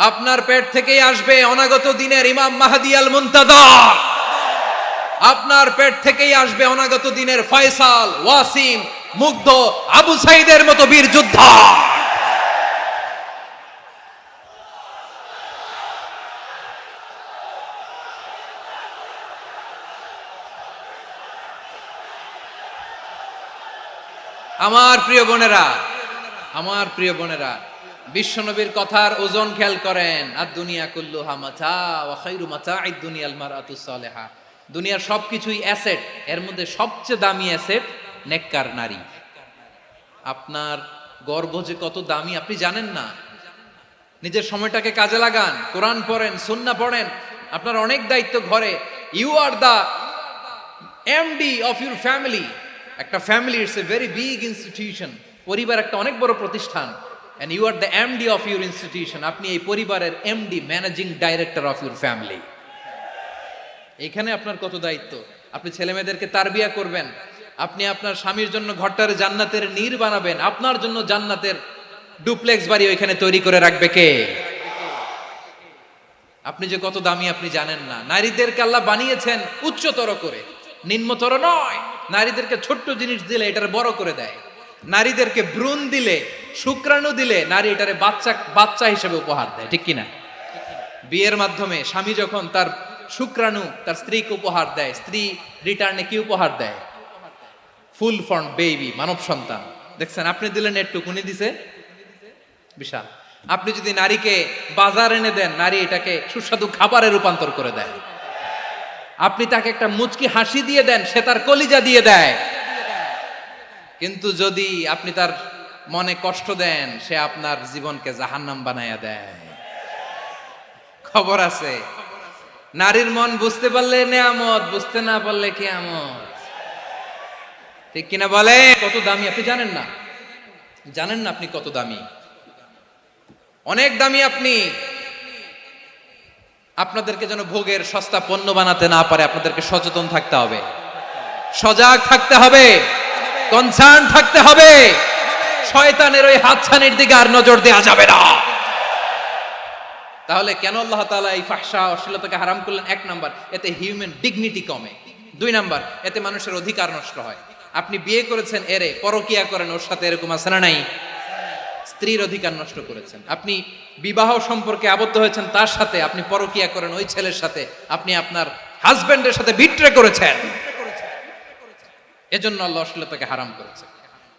আপনার পেট থেকেই আসবে অনাগত দিনের ইমাম মাহদী আল মুনতাযর। আপনার পেট থেকেই আসবে অনাগত দিনের ফয়সাল, ওয়াসিম, মুগ্ধ, আবু সাইদের মতো বীর যোদ্ধা। আমার প্রিয় বোনেরা, আমার প্রিয় বোনেরা, বিশ্বনবীর কথার ওজন খেয়াল করেন। আর দুনিয়া কুল্লুহা মাতা ওয়া খায়রু মাতা'আদ দুনিয়া আল মারআতুস সালিহা। দুনিয়ার সবকিছুই অ্যাসেট, এর মধ্যে সবচেয়ে দামি অ্যাসেট নেককার নারী। আপনার গর্ভ যে কত দামি আপনি জানেন না। নিজের সময়টাকে কাজে লাগান, কোরআন পড়েন, সুন্নাহ পড়েন। আপনার অনেক দায়িত্ব ঘরে। You are the MD of your family. একটা family it's a very big institution. পরিবার একটা অনেক বড় প্রতিষ্ঠান। And you are the MD of your institution. আপনি এই পরিবারের MD, managing director of your family. এখানে আপনার কত দায়িত্ব। আপনি ছেলে মেয়েদেরকে তারবিয়া করবেন। আপনি আপনার স্বামীর জন্য ঘরটার জান্নাতের নীর বানাবেন। আপনার জন্য জান্নাতের ডুপ্লেক্স বাড়ি ওইখানে তৈরি করে রাখবে কে? আপনি যে কত দামি আপনি জানেন না। নারীদেরকে আল্লাহ বানিয়েছেন উচ্চতর করে, নিম্নতর নয়। নারীদেরকে ছোট্ট জিনিস দিলে এটার বড় করে দেয়। নারীদেরকে ভ্রূণ দিলে, শুক্রাণু দিলে নারী এটারে বাচ্চা হিসেবে উপহার দেয়, ঠিক কিনা? বিয়ের মাধ্যমে স্বামী যখন তার শুক্রাণু তার স্ত্রীকে উপহার দেয়, স্ত্রী রিটার্নে কি উপহার দেয়? ফুল ফর্ম বেবি, মানব সন্তান। দেখছেন, আপনি দিলেন একটুকুনি, দিছে বিশাল। আপনি যদি নারীকে বাজার এনে দেন, নারী এটাকে সুস্বাদু খাবারে রূপান্তর করে দেয়। আপনি তাকে একটা মুচকি হাসি দিয়ে দেন, সে তার কলিজা দিয়ে দেয়। কিন্তু যদি আপনি তার মনে কষ্ট দেন, সে আপনার জীবনকে জাহান্নাম বানায়া দেয়। খবর আছে, নারীর মন বুঝতে পারলে নেয়ামত, বুঝতে না পারলে কিয়ামত, ঠিক কিনা বলে? কত দামি আপনি জানেন না। জানেন না আপনি কত দামি, অনেক দামি আপনি। আপনাদেরকে যেন ভোগের সস্তা পণ্য বানাতে না পারে, আপনাদেরকে সচেতন থাকতে হবে, সজাগ থাকতে হবে, কনসার্ন থাকতে হবে। শয়তানের ওই হাতছানির দিকে আর নজর দেওয়া যাবে না। তাহলে কেন আল্লাহ তাআলা এই ফাহশা, অশ্লীলতাকে হারাম করলেন? 1 নাম্বার, এতে হিউম্যান ডিগনিটি কমে। 2 নাম্বার, এতে মানুষের অধিকার নষ্ট হয়। আপনি বিয়ে করেছেন, এরে পরকিয়া করেন, ওর সাথে এরকম আছে না নাই? স্ত্রীর অধিকার নষ্ট করেছেন। আপনি বিবাহ সম্পর্কে আবদ্ধ হয়েছেন তার সাথে, আপনি পরকিয়া করেন ওই ছেলের সাথে, আপনি আপনার হাজবেন্ডের সাথে বিট্রে করেছেন। এজন্য আল্লাহ অশ্লীলতাকে হারাম করেছে।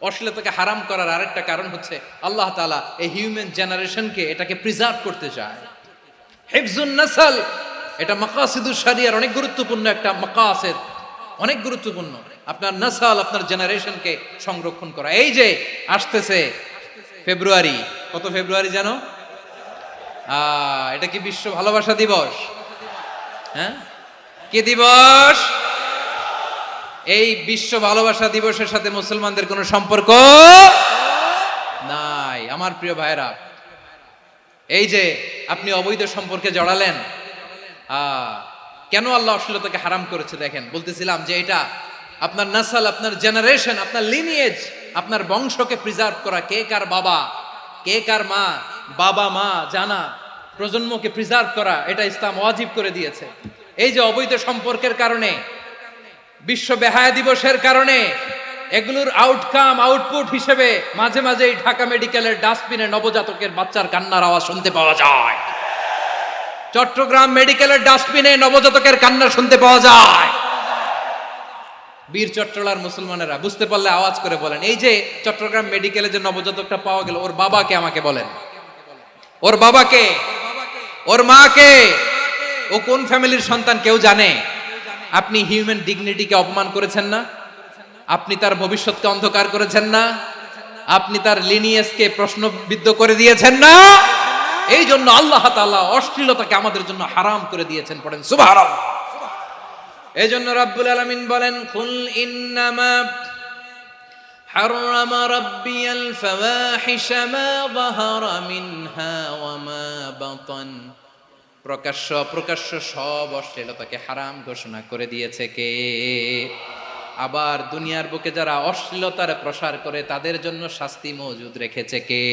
অশ্লীলতাকে হারাম করার আরেকটা কারণ হচ্ছে আল্লাহ তাআলা এই হিউম্যান জেনারেশনকে এটাকে প্রিজার্ভ করতে চায়। হিফজুন নাসল, এটা মাকাসিদুশ শরিয়ার অনেক গুরুত্বপূর্ণ একটা মাকাসিদ, অনেক গুরুত্বপূর্ণ। আপনার নাসাল, আপনার জেনারেশনকে সংরক্ষণ করা। এই যে আসতেছে ফেব্রুয়ারি, কত ফেব্রুয়ারি জানো? এটা কি বিশ্ব ভালোবাসা দিবস? হ্যাঁ, কি দিবস? এই বিশ্ব ভালোবাসা দিবসের সাথে মুসলমানদের কোনো সম্পর্ক নাই। আমার প্রিয় ভাইরা, এই যে আপনি অবৈধ সম্পর্কে জড়ালেন, কেন আল্লাহ অশ্লীলতাকে হারাম করেছে দেখেন। বলতেছিলাম যে এটা আপনার নাসাল, আপনার জেনারেশন, আপনার লিনিয়েজ, আপনার বংশকে প্রিজার্ভ করা। কে কার বাবা, কে কার মা, বাবা মা জানা, প্রজন্মকে প্রিজার্ভ করা, এটা ইসলাম ওয়াজিব করে দিয়েছে। এই যে অবৈধ সম্পর্কের কারণে, বিশ্ব বেহায়া দিবসের কারণে, এগুলোর আউটকাম, আউটপুট হিসেবে মাঝে মাঝে ঢাকা মেডিকেলের ডাস্টবিনে নবজাতকের বাচ্চার কান্নার আওয়াজ শুনতে পাওয়া যায়। চট্টগ্রাম মেডিকেলের ডাস্টবিনে নবজাতকের কান্না শুনতে পাওয়া যায়। বীর চট্টলার মুসলমানেরা বুঝতে পারলে আওয়াজ করে বলেন, এই যে চট্টগ্রাম মেডিকেলে যে নবজাতকটা পাওয়া গেল, ওর বাবাকে আমাকে বলেন, ওর বাবাকে, ওর মাকে, ও কোন ফ্যামিলির সন্তান কেউ জানে? আপনি হিউম্যান ডিগনিটিকে অপমান করেছেন না? আপনি তার ভবিষ্যৎকে অন্ধকার করেছেন না? আপনি তার লিনিয়েজকে প্রশ্নবিদ্ধ করে দিয়েছেন না? এই জন্য আল্লাহ তাআলা অশ্লীলতাকে আমাদের জন্য হারাম করে দিয়েছেন। পড়েন সুবহানাল্লাহ। এই জন্য রাব্বুল আলামিন বলেন, কুল ইন্নামা হারামা রাব্বিয়াল ফাওয়াহিশা মা যাহারা মিনহা ওয়া মা বাতান। প্রকাশ্য অপ্রকাশ্য সব অশ্লীলতাকে হারাম ঘোষণা করে দিয়েছে কে? আবার দুনিয়ার বুকে যারা অশ্লীলতার প্রসার করে তাদের জন্য শাস্তি মজুদ রেখেছে কে?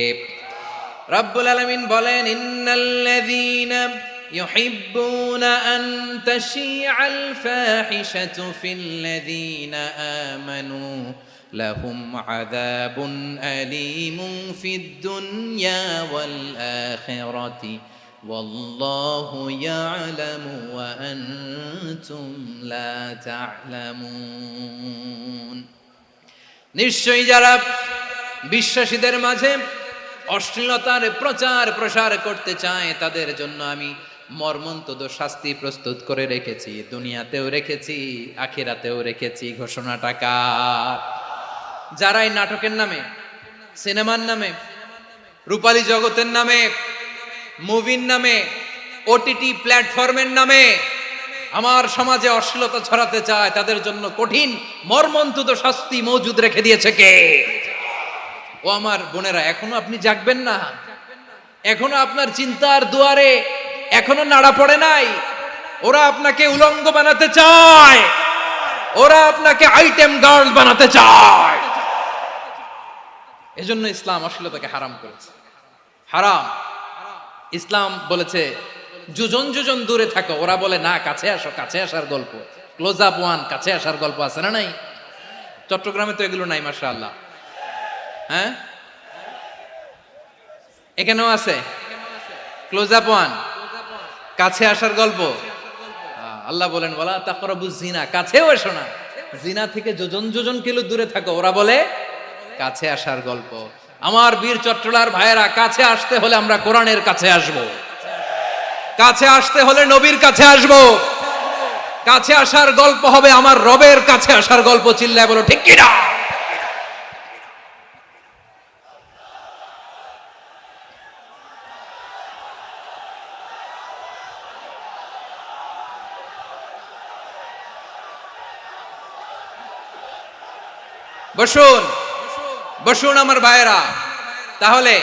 রাব্বুল আলামিন বলেন, ইন্নাল্লাযীনা ইউহিব্বুনা আন তাশিআল ফাহিশাতু ফিল্লাযীনা আমানু লাহুম আযাবুন আলীমুন ফিদ দুনিয়া ওয়াল আখিরাতি ওয়াল্লাহু ইয়ালামু ওয়া আনতুম লা তা'লামুন। নিশ্চয়ই যারা বিশ্বাসীদের মাঝে অশ্লীলতার প্রচার প্রসার করতে চায় তাদের জন্য আমি মর্মন্তুদ শাস্তি প্রস্তুত করে রেখেছি, দুনিয়াতেও রেখেছি, আখিরাতেও রেখেছি। ঘোষণাটা কার? যারা এই নাটকের নামে, সিনেমার নামে, রূপালী জগতের নামে, মুভির নামে, ওটিটি প্ল্যাটফর্মের নামে আমার সমাজে অশ্লীলতা ছড়াতে চায় তাদের জন্য কঠিন মর্মন্তুদ শাস্তি মজুদ রেখে দিয়েছে কে? ও আমার বোনেরা, এখনো আপনি জাগবেন না? এখনো আপনার চিন্তার দুয়ারে এখনো নাড়া পড়ে নাই? ওরা আপনাকে উলঙ্গ বানাতে চায়, ওরা আপনাকে আইটেম গার্ল বানাতে চায়। এজন্য ইসলাম অশ্লীলতাকে হারাম করেছে। হারাম। ইসলাম বলেছে যোজন যোজন দূরে থাকো, ওরা বলে না কাছে আসো, কাছে আসার গল্প, ক্লোজ আপ ওয়ান, কাছে আসার গল্প আছে না নাই? চট্টগ্রামে তো এগুলো নাই মাশাআল্লাহ। হ্যাঁ, এখানেও আছে ক্লোজ আপ ওয়ান, কাছে আসার গল্প। আল্লাহ বলেন ওয়ালা তাকরাবুজ জিনা, কাছেও এসো না, জিনা থেকে যোজন যোজন কিলো দূরে থাকো, ওরা বলে কাছে আসার গল্প। আমার বীর চট্টলার ভাইয়েরা, কাছে আসতে হলে আমরা কোরআনের কাছে আসব, কাছে আসতে হলে নবীর কাছে আসব, কাছে আসার গল্প হবে আমার রবের কাছে আসার গল্প। চিল্লায় বলো ঠিক কিনা? বসুন বসুন আমার ভাইয়েরা। তাহলে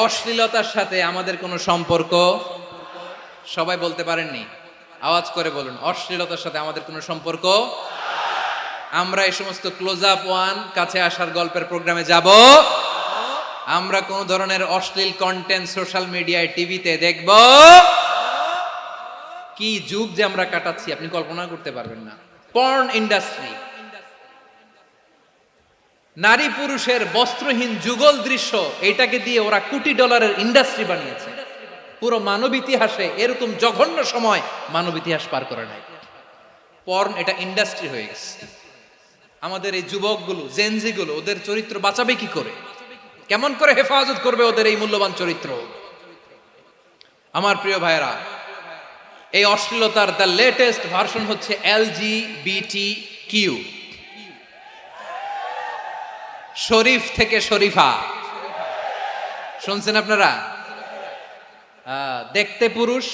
অশ্লীলতার সাথে আমাদের কোনো সম্পর্ক? সবাই বলতে পারেননি, আওয়াজ করে বলুন, অশ্লীলতার সাথে আমাদের কোনো সম্পর্ক? আমরা এই সমস্ত ক্লোজ আপ ওয়ান, কাছে আসার গল্পের প্রোগ্রামে যাব? আমরা কোন ধরনের অশ্লীল কন্টেন্ট সোশ্যাল মিডিয়ায়, টিভিতে দেখব? কি যুগ যে আমরা কাটাচ্ছি আপনি কল্পনা করতে পারবেন না। পর্ন ইন্ডাস্ট্রি, নারী পুরুষের বস্ত্রহীন যুগল দৃশ্য, এটাকে দিয়ে ওরা কোটি ডলারের ইন্ডাস্ট্রি বানিয়েছে। পুরো মানব ইতিহাসে এরকম জঘন্য সময় মানব ইতিহাস পার করে নাই। পর্ন এটা ইন্ডাস্ট্রি হয়ে গেছে। আমাদের এই যুবকগুলো, জেনজিগুলো, ওদের চরিত্র বাঁচাবে কি করে? কেমন করে হেফাজত করবে ওদের এই মূল্যবান চরিত্র? আমার প্রিয় ভাইয়েরা, এই অশ্লীলতার দ্য লেটেস্ট ভার্সন হচ্ছে LGBTQ। শরীফ থেকে শরীফা, শুনছেন আপনারা? দেখতে পুরুষ,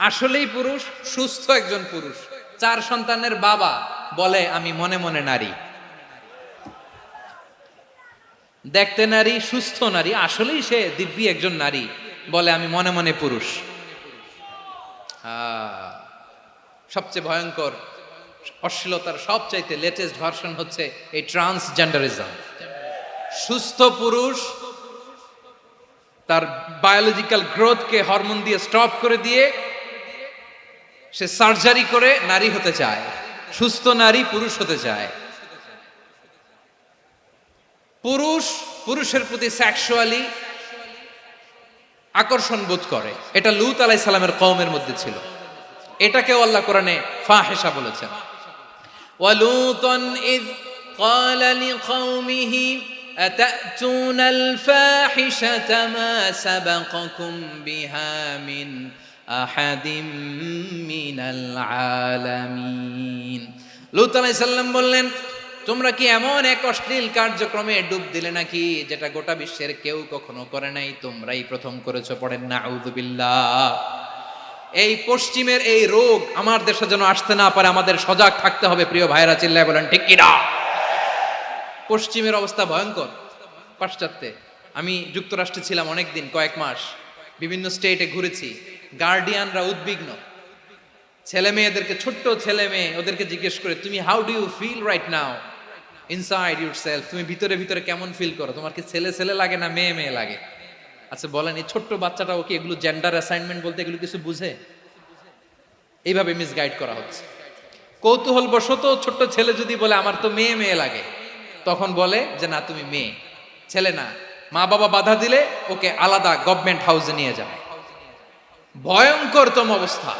আসলেই পুরুষ, সুস্থ একজন পুরুষ, 4 সন্তানের বাবা, বলে আমি মনে মনে নারী। দেখতে নারী, সুস্থ নারী, আসলেই সে দিব্যি একজন নারী, বলে আমি মনে মনে পুরুষ। সবচেয়ে ভয়ঙ্কর অশ্লীলতার সবচাইতে লেটেস্ট ভার্সন হচ্ছে এই ট্রান্সজেন্ডারিজম। সুস্থ পুরুষ তার বায়োলজিক্যাল গ্রোথকে হরমোন দিয়ে স্টপ করে দিয়ে সে সার্জারি করে নারী হতে চায়, সুস্থ নারী পুরুষ হতে চায়। পুরুষ পুরুষের প্রতি সেক্সুয়ালি আকর্ষণ বোধ করে, এটা লূত আলাইহিস সালামের কওমের মধ্যে ছিল। এটাকেও আল্লাহ কোরআনে ফাহিশা বলেছেন। ওয়ালুতান ইয ক্বালা লিকাওমিহি আতাতুনাল ফাহিশাতা মা সাবাকাকুম বিহা মিন আহাদিম মিনাল আলামিন। লূত আলাইহিস সালাম বললেন, তোমরা কি এমন এক অশ্লীল কার্যক্রমে ডুব দিলে নাকি যেটা গোটা বিশ্বের কেউ কখনো করে নাই, তোমরাই প্রথম করেছো। পড়েন নাউযুবিল্লাহ। এই পশ্চিমের এই রোগ আমার দেশে যেন আসতে না পারে, আমাদের সজাগ থাকতে হবে। প্রিয় ভাইরা চিল্লায় বলেন ঠিক কিনা? পশ্চিমের অবস্থা ভয়ঙ্কর। পাশ্চাত্যে আমি যুক্তরাষ্ট্রে ছিলাম অনেকদিন, কয়েক মাস, বিভিন্ন স্টেটে ঘুরেছি। গার্ডিয়ানরা উদ্বিগ্ন, ছেলে মেয়েদেরকে, ছোট্ট ছেলে মেয়ে, ওদেরকে জিজ্ঞেস করে তুমি how do you feel right now inside yourself, তুমি ভিতরে ভিতরে কেমন ফিল করো, তোমার কি ছেলে ছেলে লাগে না মেয়ে মেয়ে লাগে? আচ্ছা বলেন, এই ছোট্ট বাচ্চাটাও কি এগুলো জেন্ডার অ্যাসাইনমেন্ট বলতে এগুলো কিছু বুঝে? এইভাবে মিসগাইড করা হচ্ছে। কৌতূহল বশত ছোট্ট ছেলে যদি বলে আমার তো মেয়ে মেয়ে লাগে, তখন বলে যে না তুমি মেয়ে, ছেলে না। মা বাবা বাধা দিলে ওকে আলাদা গভর্নমেন্ট হাউসে নিয়ে যায়। ভয়ঙ্করতম অবস্থা।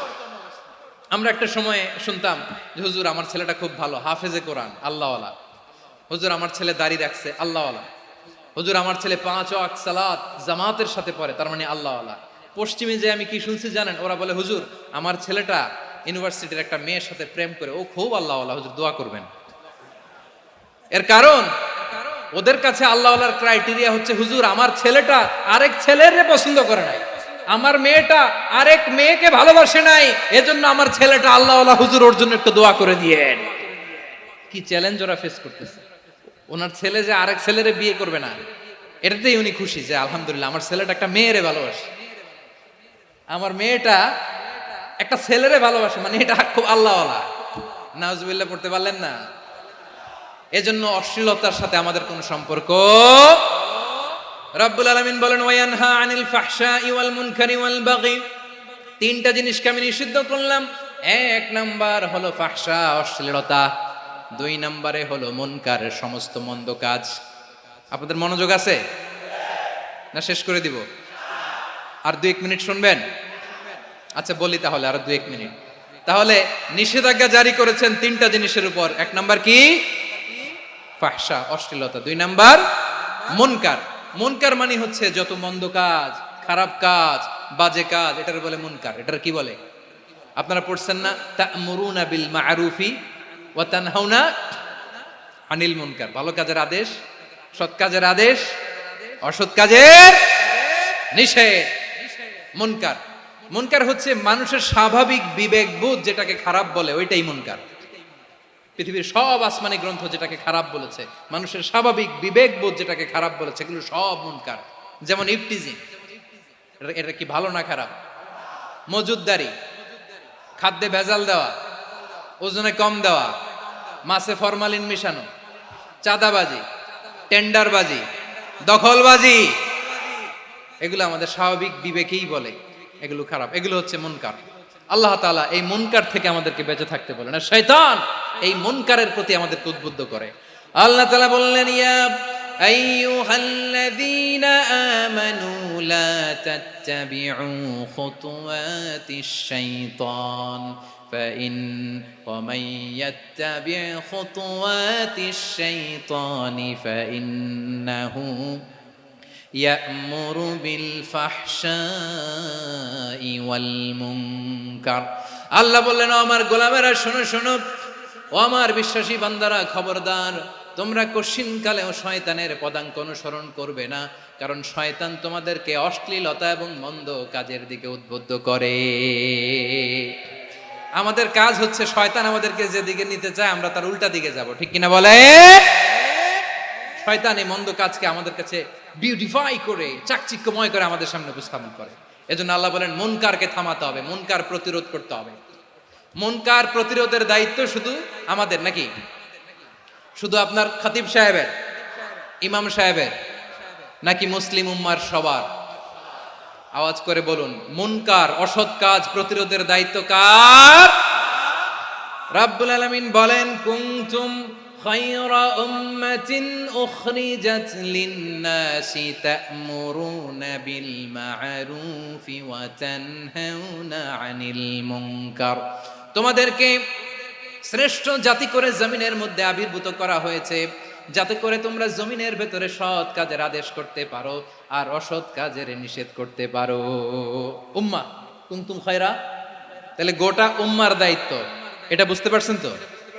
আমরা একটা সময় শুনতাম যে হুজুর আমার ছেলেটা খুব ভালো, হাফেজে কোরআন, আল্লাহওয়ালা। হুজুর আমার ছেলে দাড়ি রাখছে, আল্লাহওয়ালা। হুজুর আমার ছেলে 5 ওয়াক্ত সালাত জামাতের সাথে পড়ে, তার মানে আল্লাহওয়ালা। পশ্চিমে যে আমি কি শুনছি জানেন? ওরা বলে হুজুর আমার ছেলেটা ইউনিভার্সিটির একটা মেয়ের সাথে প্রেম করে, ও খুব আল্লাহওয়ালা, হুজুর দোয়া করবেন। এর কারণ ওদের কাছে আল্লাহওয়ালার ক্রাইটেরিয়া হচ্ছে হুজুর আমার ছেলেটা আরেক ছেলের পছন্দ করে নাই, আমার মেয়েটা আরেক মেয়েকে ভালোবাসে নাই, এজন্য আমার ছেলেটা আল্লাহওয়ালা, হুজুর ওর জন্য একটু দোয়া করে দিয়েন। কি চ্যালেঞ্জ ওরা ফেস করতেছে। ওনার ছেলে যে আরেক ছেলেরে বিয়ে করবে না, এটাতেই উনি খুশি যে আলহামদুলিল্লাহ আমার ছেলেটা একটা মেয়েরে ভালোবাসে, আমার মেয়েটা একটা ছেলেরে ভালোবাসে, মানে এটা খুব আল্লাহওয়ালা। নাউজুবিল্লাহ পড়তে পারলেন না? এজন্য অশ্লীলতার সাথে আমাদের কোনো সম্পর্ক। রব্বুল আলামিন বলেন ওয়ায়ানহা আনিল ফাহশাই ওয়াল মুনকারি ওয়াল বাগি, 3টা জিনিসকে আমি নিষিদ্ধ করলাম। 1 নাম্বার হলো ফাহশা, অশ্লীলতা। 2 নম্বরে হলো মুনকার, সমস্ত মন্দ কাজ। আপনাদের মনোযোগ আছে না? শেষ করে দিব? আর 2-1 মিনিট শুনবেন? আচ্ছা বলি তাহলে, আর 2-1 মিনিট। তাহলে নিষেধাজ্ঞা জারি করেছেন 3টা জিনিসের উপর। 1 নাম্বার কি? ফাহশা, অশ্লীলতা। 2 নাম্বার মুনকার। মুনকার মানে হচ্ছে যত মন্দ কাজ, খারাপ কাজ, বাজে কাজ, এটার বলে মুনকার। এটার কি বলে? আপনারা পড়ছেন না তা'মুরুনা বিল মা'রুফি ওয়া তানহাউনা আনিল মুনকার। ভালো কাজের আদেশ, সৎ কাজের আদেশ, অসৎ কাজের নিষেধ। মুনকার, মুনকার হচ্ছে মানুষের স্বাভাবিক বিবেকবোধ যেটাকে খারাপ বলে, ওইটাই মুনকার। পৃথিবীর সব আসমানি গ্রন্থ যেটাকে খারাপ বলেছে, মানুষের স্বাভাবিক বিবেকবোধ যেটাকে খারাপ বলেছে, এগুলো সব মুনকার। যেমন ইফটিজিং, এটা কি ভালো না খারাপ? মজুদদারি, খাদ্যে ভেজাল দেওয়া, ওজনে কম দেওয়া, মাছে ফরমালিন মিশানো, চাঁদাবাজি, টেন্ডারবাজি, দখলবাজি, এগুলো আমাদের স্বাভাবিক বিবেকেই বলে এগুলো খারাপ, এগুলো হচ্ছে মুনকার। আল্লাহ তাআলা এই মুনকার থেকে আমাদেরকে বেঁচে থাকতে বলেন, আর শয়তান এই মুনকারের প্রতি আমাদেরকে উদ্বুদ্ধ করে। আল্লাহ তাআলা বললেন ইয়া আইয়ুহাল্লাযীনা আমানু লা তাত্তাবিউ খুতুওয়াতিশ শাইতান ومن يتبع خطوات الشيطان فإنه يأمر بالفحشاء والمنكر। আল্লাহ বললেন আমার গোলামেরা শোনো শোনো, ও আমার বিশ্বাসী বান্দারা খবরদার, তোমরা কশিনকালেও শয়তানের পদাঙ্ক অনুসরণ করবে না, কারণ শয়তান তোমাদেরকে অশ্লীলতা এবং মন্দ কাজের দিকে উদ্বুদ্ধ করে। আমাদের কাজ হচ্ছে শয়তান আমাদেরকে যেদিকে নিতে চায় আমরা তার উল্টা দিকে যাব, ঠিক কিনা বলে? শয়তান এই মন্দ কাজকে আমাদের কাছে বিউটিফাই করে চাকচিক্যময় করে আমাদের সামনে উপস্থাপন করে। এজন্য আল্লাহ বলেন মুনকারকে থামাতে হবে, মুনকার প্রতিরোধ করতে হবে। মুনকার প্রতিরোধের দায়িত্ব শুধু আমাদের নাকি? শুধু আপনার খতিব সাহেবের, ইমাম সাহেবের, নাকি মুসলিম উম্মার সবার? আওয়াজ করে বলুন, মুনকার অসৎ কাজ প্রতিরোধের দায়িত্ব কার? রাব্বুল আলামিন বলেন কুনতুম খায়রা উম্মাতিন উখরিজাত লিন-নাসি তা'মুরুনা বিল মা'রুফি ওয়া তানহাউনা আনিল মুনকার। তোমাদেরকে শ্রেষ্ঠ জাতি করে জমিনের মধ্যে আবির্ভূত করা হয়েছে, যাতে করে তোমরা জমিনের ভেতরে সৎ কাজের আদেশ করতে পারো আর অসৎ কাজের নিষেধ করতে পারো। উম্মাহ কুনতুম খায়রা, তাহলে গোটা উম্মার দায়িত্ব, এটা বুঝতে পারছেন তো?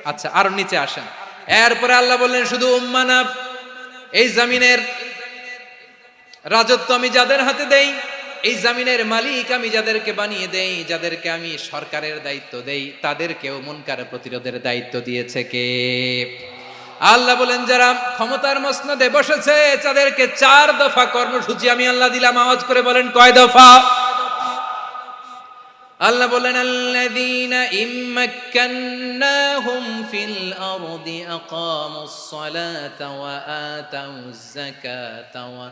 আচ্ছা, আরো নিচে আসেন। এরপরে আল্লাহ বললেন শুধু উম্মাহ না, এই জমিনের রাজত্ব আমি যাদের হাতে দেই, এই জমিনের মালিক আমি যাদেরকে বানিয়ে দেই, যাদেরকে আমি সরকারের দায়িত্ব দেই, তাদেরকেও মুনকার প্রতিরোধের দায়িত্ব দিয়েছে কে? আল্লাহ বলেন যারা ক্ষমতার মসনদে বসেছে তাদেরকে 4 দফা কর্মসূচি আমি আল্লাহ দিলাম। আওয়াজ করে বলেন কয় দফা? আল্লাহ বলেন আল্লাযীনা ইম্মাক্কান্নাহুম ফিল আরদি আকামুস সালাতা ওয়া আতাউয যাকাতা ওয়া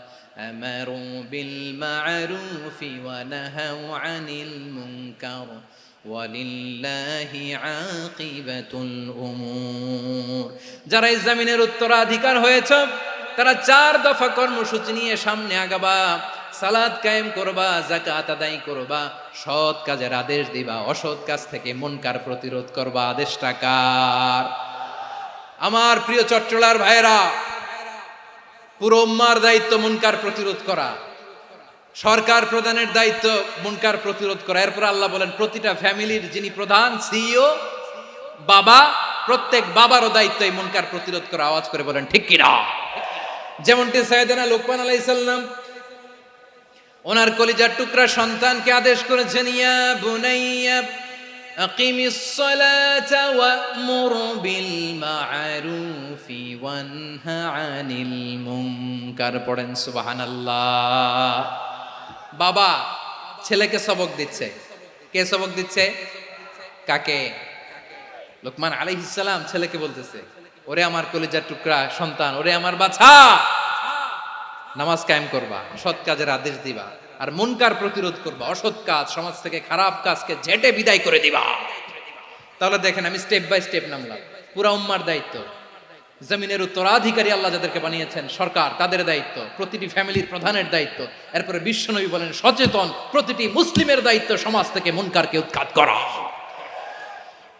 আমারু বিল মা'রুফি ওয়া নাহাউ আনিল মুনকার ওয়ালিল্লাহি আকিবাতুল উমুর। যারা এই জমিনের উত্তরাধিকার হয়েছে তারা 4 দফা কর্মসূচি নিয়ে সামনে আগাবা। সালাত কায়েম করবা, যাকাত আদায় করবা, সৎ কাজের আদেশ দিবা, অসৎ কাজ থেকে মুনকার প্রতিরোধ করবা। আদেশটা কার? আমার প্রিয় চট্টলার ভাইরা, পুরো উম্মার দায়িত্ব মুনকার প্রতিরোধ করা, সরকার প্রধানের দায়িত্ব মুনকার প্রতিরোধ করা। এরপর আল্লাহ বলেন প্রতিটা ফ্যামিলির যিনি প্রধান সিইও বাবা, প্রত্যেক বাবারও দায়িত্ব এই মুনকার প্রতিরোধ করা। আওয়াজ করে বলেন ঠিক কিনা? যেমনটি সাইয়েদনা লোকমান আলাইহিস সালাম ওনার কলিজার টুকরা সন্তানকে আদেশ করেছেন, ইয়া বুনাইয়া আকিমিস সালাতা ওয়া'মুর বিল মা'রুফি ওয়ানহা আনিল মুনকার। পড়েন সুবহানাল্লাহ। বাবা ছেলেকে সবক দিচ্ছে। কে সবক দিচ্ছে? কাকে? লোকমান আলাইহিস সালাম ছেলেকে বলতেছে, ওরে আমার কলিজার টুকরা সন্তান, ওরে আমার বাছা, নামাজ কায়েম করবা, সৎ কাজের আদেশ দিবা, আর মুনকার প্রতিরোধ করবা, অসৎ কাজ সমাজ থেকে খারাপ কাজকে ঝেঁটে বিদায় করে দিবা। তাহলে দেখেন আমি স্টেপ বাই স্টেপ নামলাম। পুরা উম্মার দায়িত্ব, জমিনের উত্তরাধিকারী আল্লাহ যাদেরকে বানিয়েছেন সরকার, তাদের দায়িত্ব, প্রতিটি ফ্যামিলির প্রধানের দায়িত্ব। এরপরে বিশ্বনবী বলেন সচেতন প্রতিটি মুসলিমের দায়িত্ব সমাজ থেকে মুনকারকে উৎখাত করা।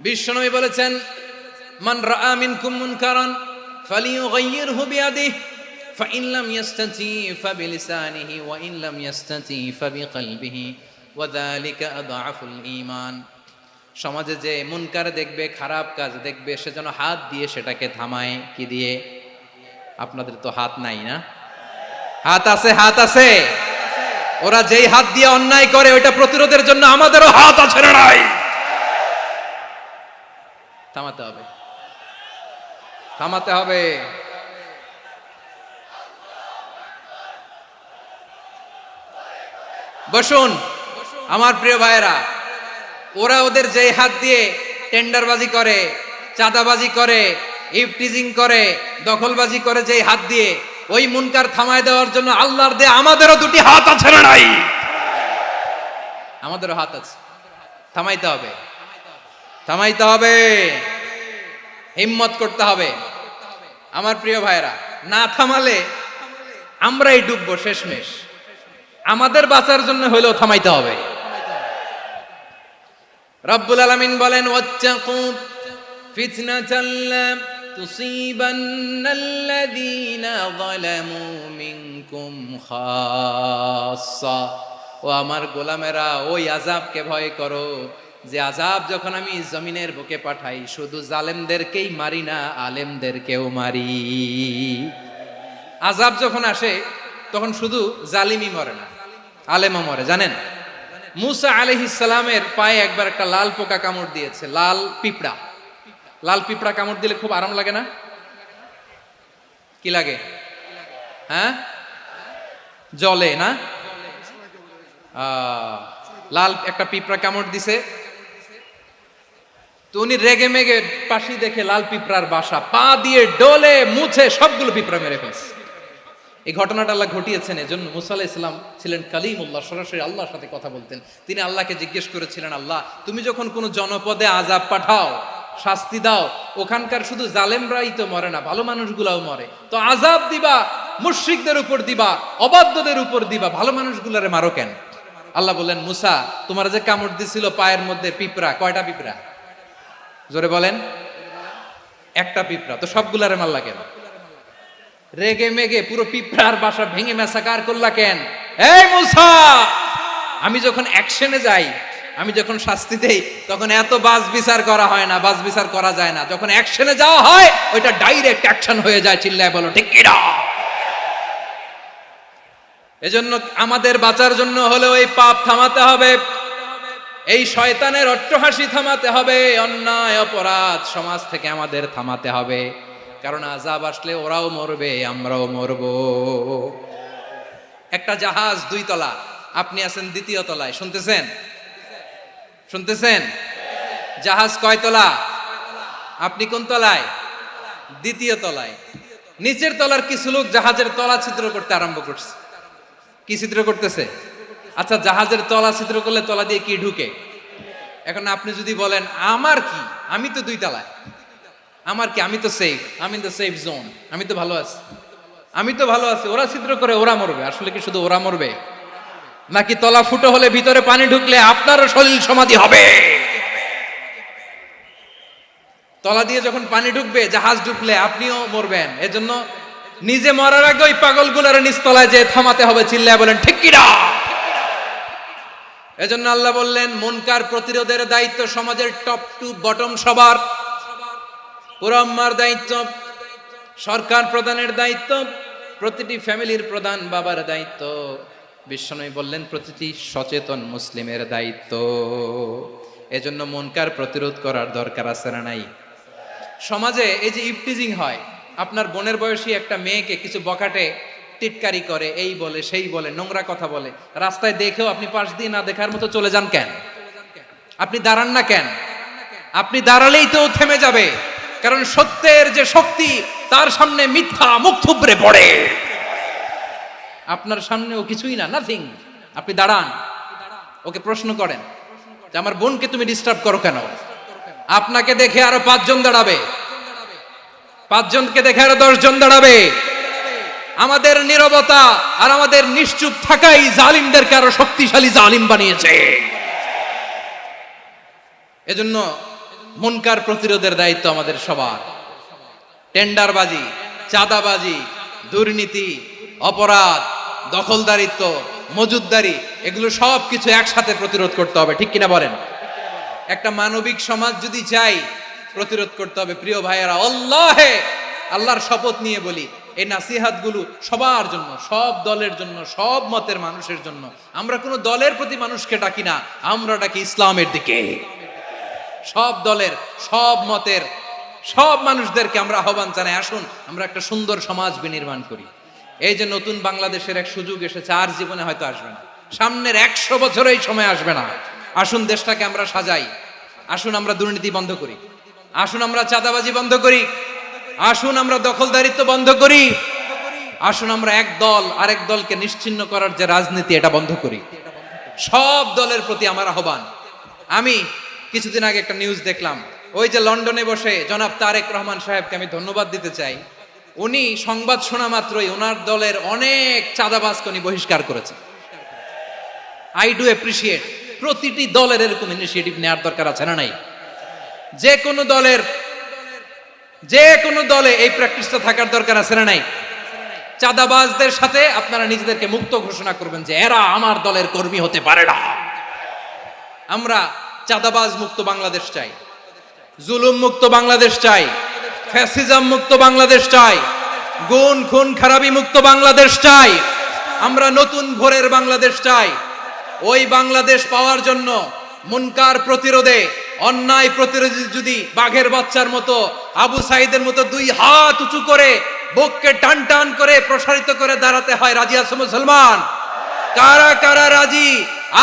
বিশ্বনবী বলেছেন মান রাআ মিনকুম মুনকারান ফালিয়ুগাইয়িরহু বিয়াদিহি ফাইন লাম ইয়াস্তাতি ফাবিলিসানিহি ওয়া ইন লাম ইয়াস্তাতি ফাবিকলবিহি ওয়া যালিকা আযআফুল ঈমান। সমাজে যে মুনকার দেখবে, খারাপ কাজ দেখবে, সে যেন হাত দিয়ে সেটাকে থামায়। কি দিয়ে? আপনাদের তো হাত নাই না? হাত আছে, হাত আছে। ওরা যেই হাত দিয়ে অন্যায় করে ওইটা প্রতিরোধের জন্য আমাদেরও হাত আছে না নাই? থামাতে হবে, থামাতে হবে। বসুন আমার প্রিয় ভাইয়েরা, ওরা ওদের যেই হাত দিয়ে টেন্ডারবাজি করে, চাঁদাবাজি করে, ইফটিজিং করে, দখলবাজি করে, যেই হাত দিয়ে, ওই মুনকার থামায় দেওয়ার জন্য আল্লাহর দেয়া আমাদেরও 2টি হাত আছে না নাই? আমাদেরও হাত আছে। থামাইতে হবে, থামাইতে হবে, হিম্মত করতে হবে। আমার প্রিয় ভাইয়েরা, না থামালে আমরাই ডুববো শেষমেশ। আমাদের বাঁচার জন্য হইলেও থামাইতে হবে। রব্বুল আলামিন বলেন ওয়াত্তাকু ফিতনাতাল লা তুসিবান্নাল্লাযীনা যালামু মিনকুম খাসসা। ও আমার গোলামেরা, ওই আযাবকে ভয় করো যে আযাব যখন আমি জমিনের বুকে পাঠাই শুধু জালেমদেরকেই মারি না, আলেমদেরকেও মারি। আযাব যখন আসে তখন শুধু জালিমই মরে না, আলেমও মরে। জানেন, মুসা আলাইহিস সালামের পায়ে একবার একটা লাল পোকা কামড় দিয়েছে, লাল পিঁপড়া। লাল পিঁপড়া কামড় দিলে খুব আরাম লাগে না? কি লাগে? হ্যাঁ, জলে না? লাল একটা পিঁপড়া কামড় দিছে, তো উনি রেগে মেগে পাশি দেখে লাল পিঁপড়ার বাসা, পা দিয়ে ডলে মুছে সবগুলো পিঁপড়া মেরে ফেলছে। এই ঘটনাটা আল্লাহ ঘটিয়েছেন, এজন্য মুসা আলাইহিস সালাম ছিলেন কালিমুল্লাহ, সরাসরি আল্লাহর সাথে কথা বলতেন। তিনি আল্লাহকে জিজ্ঞেস করেছিলেন, আল্লাহ তুমি যখন কোনো জনপদে আযাব পাঠাও, শাস্তি দাও, ওখানকার শুধু জালেমরাই তো মরে না, ভালো মানুষগুলাও মরে, তো আযাব দিবা মুশরিকদের উপর দিবা, অবাধ্যদের উপর দিবা, ভালো মানুষগুলারে মারো কেন? আল্লাহ বললেন, মুসা তোমার যে কামড় দিছিল পায়ের মধ্যে পিঁপড়া, কয়টা পিঁপড়া? জোরে বলেন। একটা পিঁপড়া, তো সবগুলারে মারলা কেন? রেগে মেগে পুরো পিঁপড়ার বাসা ভেঙে ম্যাসাকার করলা কেন? এই মুসা, আমি যখন অ্যাকশনে যাই, আমি যখন শাস্তি দেই, তখন এত বাস বিচার করা হয় না, বাস বিচার করা যায় না। যখন অ্যাকশনে যাওয়া হয় ওইটা ডাইরেক্ট অ্যাকশন হয়ে যায়। চিল্লায় বলো ঠিক কি না? এজন্য আমাদের বাঁচার জন্য হলেও এই পাপ থামাতে হবে, এই শয়তানের অট্টহাসি থামাতে হবে, অন্যায় অপরাধ সমাজ থেকে আমাদের থামাতে হবে। কারণ আযাব আসলে ওরাও মরবে, আমরাও মরব। একটা জাহাজ 2 তলা, আপনি আছেন 2য় তলায়, শুনতেছেন? শুনতেছেন? জাহাজ কয় তলা? আপনি কোন তলায়? 2য় তলায়। নিচের তলার কিছু লোক জাহাজের তলা ছিদ্র করতে আরম্ভ করছে। কি ছিদ্র করতেছে? আচ্ছা, জাহাজের তলা ছিদ্র করলে তলা দিয়ে কি ঢুকে? এখন আপনি যদি বলেন আমার কি, আমি তো 2 তলায়, আমার কি, আমি তো সেফ, আমি তো সেফ জোন, আমি তো ভালো আছি, আমি তো ভালো আছি, ওরা ছিদ্র করে ওরা মরবে। আসলে কি শুধু ওরা মরবে, নাকি তলা ফুটো হলে ভিতরে পানি ঢুকলে আপনারও সলিল সমাধি হবে? তলা দিয়ে যখন পানি ঢুকবে, জাহাজ ঢুকলে আপনিও মরবেন। এজন্য নিজে মরার আগে ওই পাগলগুলোর নিচতলায় যে থামাতে হবে। চিল্লায় বলেন ঠিক কি না? এজন্য আল্লাহ বললেন, মুনকার প্রতিরোধের দায়িত্ব সমাজের টপ টু বটম সবার। পুরো আম্মার দায়িত্ব, সরকার প্রধানের দায়িত্ব, প্রতিটি ফ্যামিলির প্রধান বাবার দায়িত্ব, বিশ্বনবী বললেন প্রতিটি সচেতন মুসলিমের দায়িত্ব। এজন্য মুনকার প্রতিরোধ করার দরকার আছে না নাই? সমাজে এই যে ইফটিজিং হয়, আপনার বোনের বয়সী একটা মেয়েকে কিছু বকাটে টিটকারি করে, এই বলে সেই বলে, নোংরা কথা বলে, রাস্তায় দেখেও আপনি পাশ দিয়ে না দেখার মতো চলে যান কেন? আপনি দাঁড়ান না কেন? আপনি দাঁড়ালেই তো থেমে যাবে, কারণ সত্যের যে শক্তি তার সামনে মিথ্যা মুখ থুবড়ে পড়ে। আপনার সামনে ও কিছুই না, নাথিং। আপনি দাঁড়ান, ওকে প্রশ্ন করেন যে আমার বোনকে তুমি ডিস্টার্ব করো কেন? আপনাকে দেখে আরো 5 জন দাঁড়াবে, 5 জনকে দেখে আরো 10 জন দাঁড়াবে। আমাদের নীরবতা আর আমাদের নিশ্চুপ থাকাই জালিমদেরকে আরো শক্তিশালী জালিম বানিয়েছে। এজন্য মুনকার প্রতিরোধের দায়িত্ব আমাদের সবার। টেন্ডারবাজি, চাঁদাবাজি, দুর্নীতি, অপরাধ, দখলদারিত্ব, মজুদদারি, এগুলো সব কিছু একসাথে প্রতিরোধ করতে হবে। ঠিক কিনা বলেন? একটা মানবিক সমাজ যদি চাই, প্রতিরোধ করতে হবে। প্রিয় ভাইয়েরা, আল্লাহর শপথ নিয়ে বলি, এই নাসিহাতগুলো সবার জন্য, সব দলের জন্য, সব মতের মানুষের জন্য। আমরা কোনো দলের প্রতি মানুষকে ডাকি না, আমরা ডাকি ইসলামের দিকে। সব দলের, সব মতের, সব মানুষদেরকে আমরা আহ্বান জানাই, আসুন আমরা একটা সুন্দর সমাজ বিনির্মাণ করি। এই যে নতুন বাংলাদেশের এক সুযোগ এসেছে, আর জীবনে হয়তো আসবে না, সামনের 100 বছরে এই সময় আসবে না। আসুন দেশটাকে আমরা সাজাই, আসুন আমরা দুর্নীতি বন্ধ করি, আসুন আমরা চাঁদাবাজি বন্ধ করি, আসুন আমরা দখলদারিত্ব বন্ধ করি, আসুন আমরা এক দল আরেক দলকে নিশ্চিহ্ন করার যে রাজনীতি, এটা বন্ধ করি। সব দলের প্রতি আমার আহ্বান। আমি কিছুদিন আগে একটা নিউজ দেখলাম, ওই যে লন্ডনে বসে জনাব তারেক রহমান সাহেবকে আমি ধন্যবাদ দিতে চাই। উনি সংবাদ শোনা মাত্রই ওনার দলের অনেক চাঁদাবাজকে উনি বহিষ্কার করেছেন। I do appreciate. প্রতিটি দলের এরকম ইনিশিয়েটিভ নেওয়ার দরকার আছে না নাই? যে কোনো দলে এই প্র্যাকটিসটা থাকার দরকার আছে না নাই? চাঁদাবাজদের সাথে আপনারা নিজেদেরকে মুক্ত ঘোষণা করবেন যে এরা আমার দলের কর্মী হতে পারে না। আমরা চাঁদাবাজ মুক্ত বাংলাদেশ চাই, জুলুম মুক্ত বাংলাদেশ চাই, ফ্যাসিজম মুক্ত বাংলাদেশ চাই, গুণ খুন খারাপি মুক্ত বাংলাদেশ চাই। আমরা নতুন ভোরের বাংলাদেশ চাই। ওই বাংলাদেশ পাওয়ার জন্য মুনকার প্রতিরোধে, অন্যায় প্রতিরোধে যদি বাঘের বাচ্চার মতো, আবু সাইদের মতো দুই হাত উঁচু করে বুককে টান টান করে প্রসারিত করে দাঁড়াতে হয়, রাজি আছো মুসলমান? কারা কারা রাজি?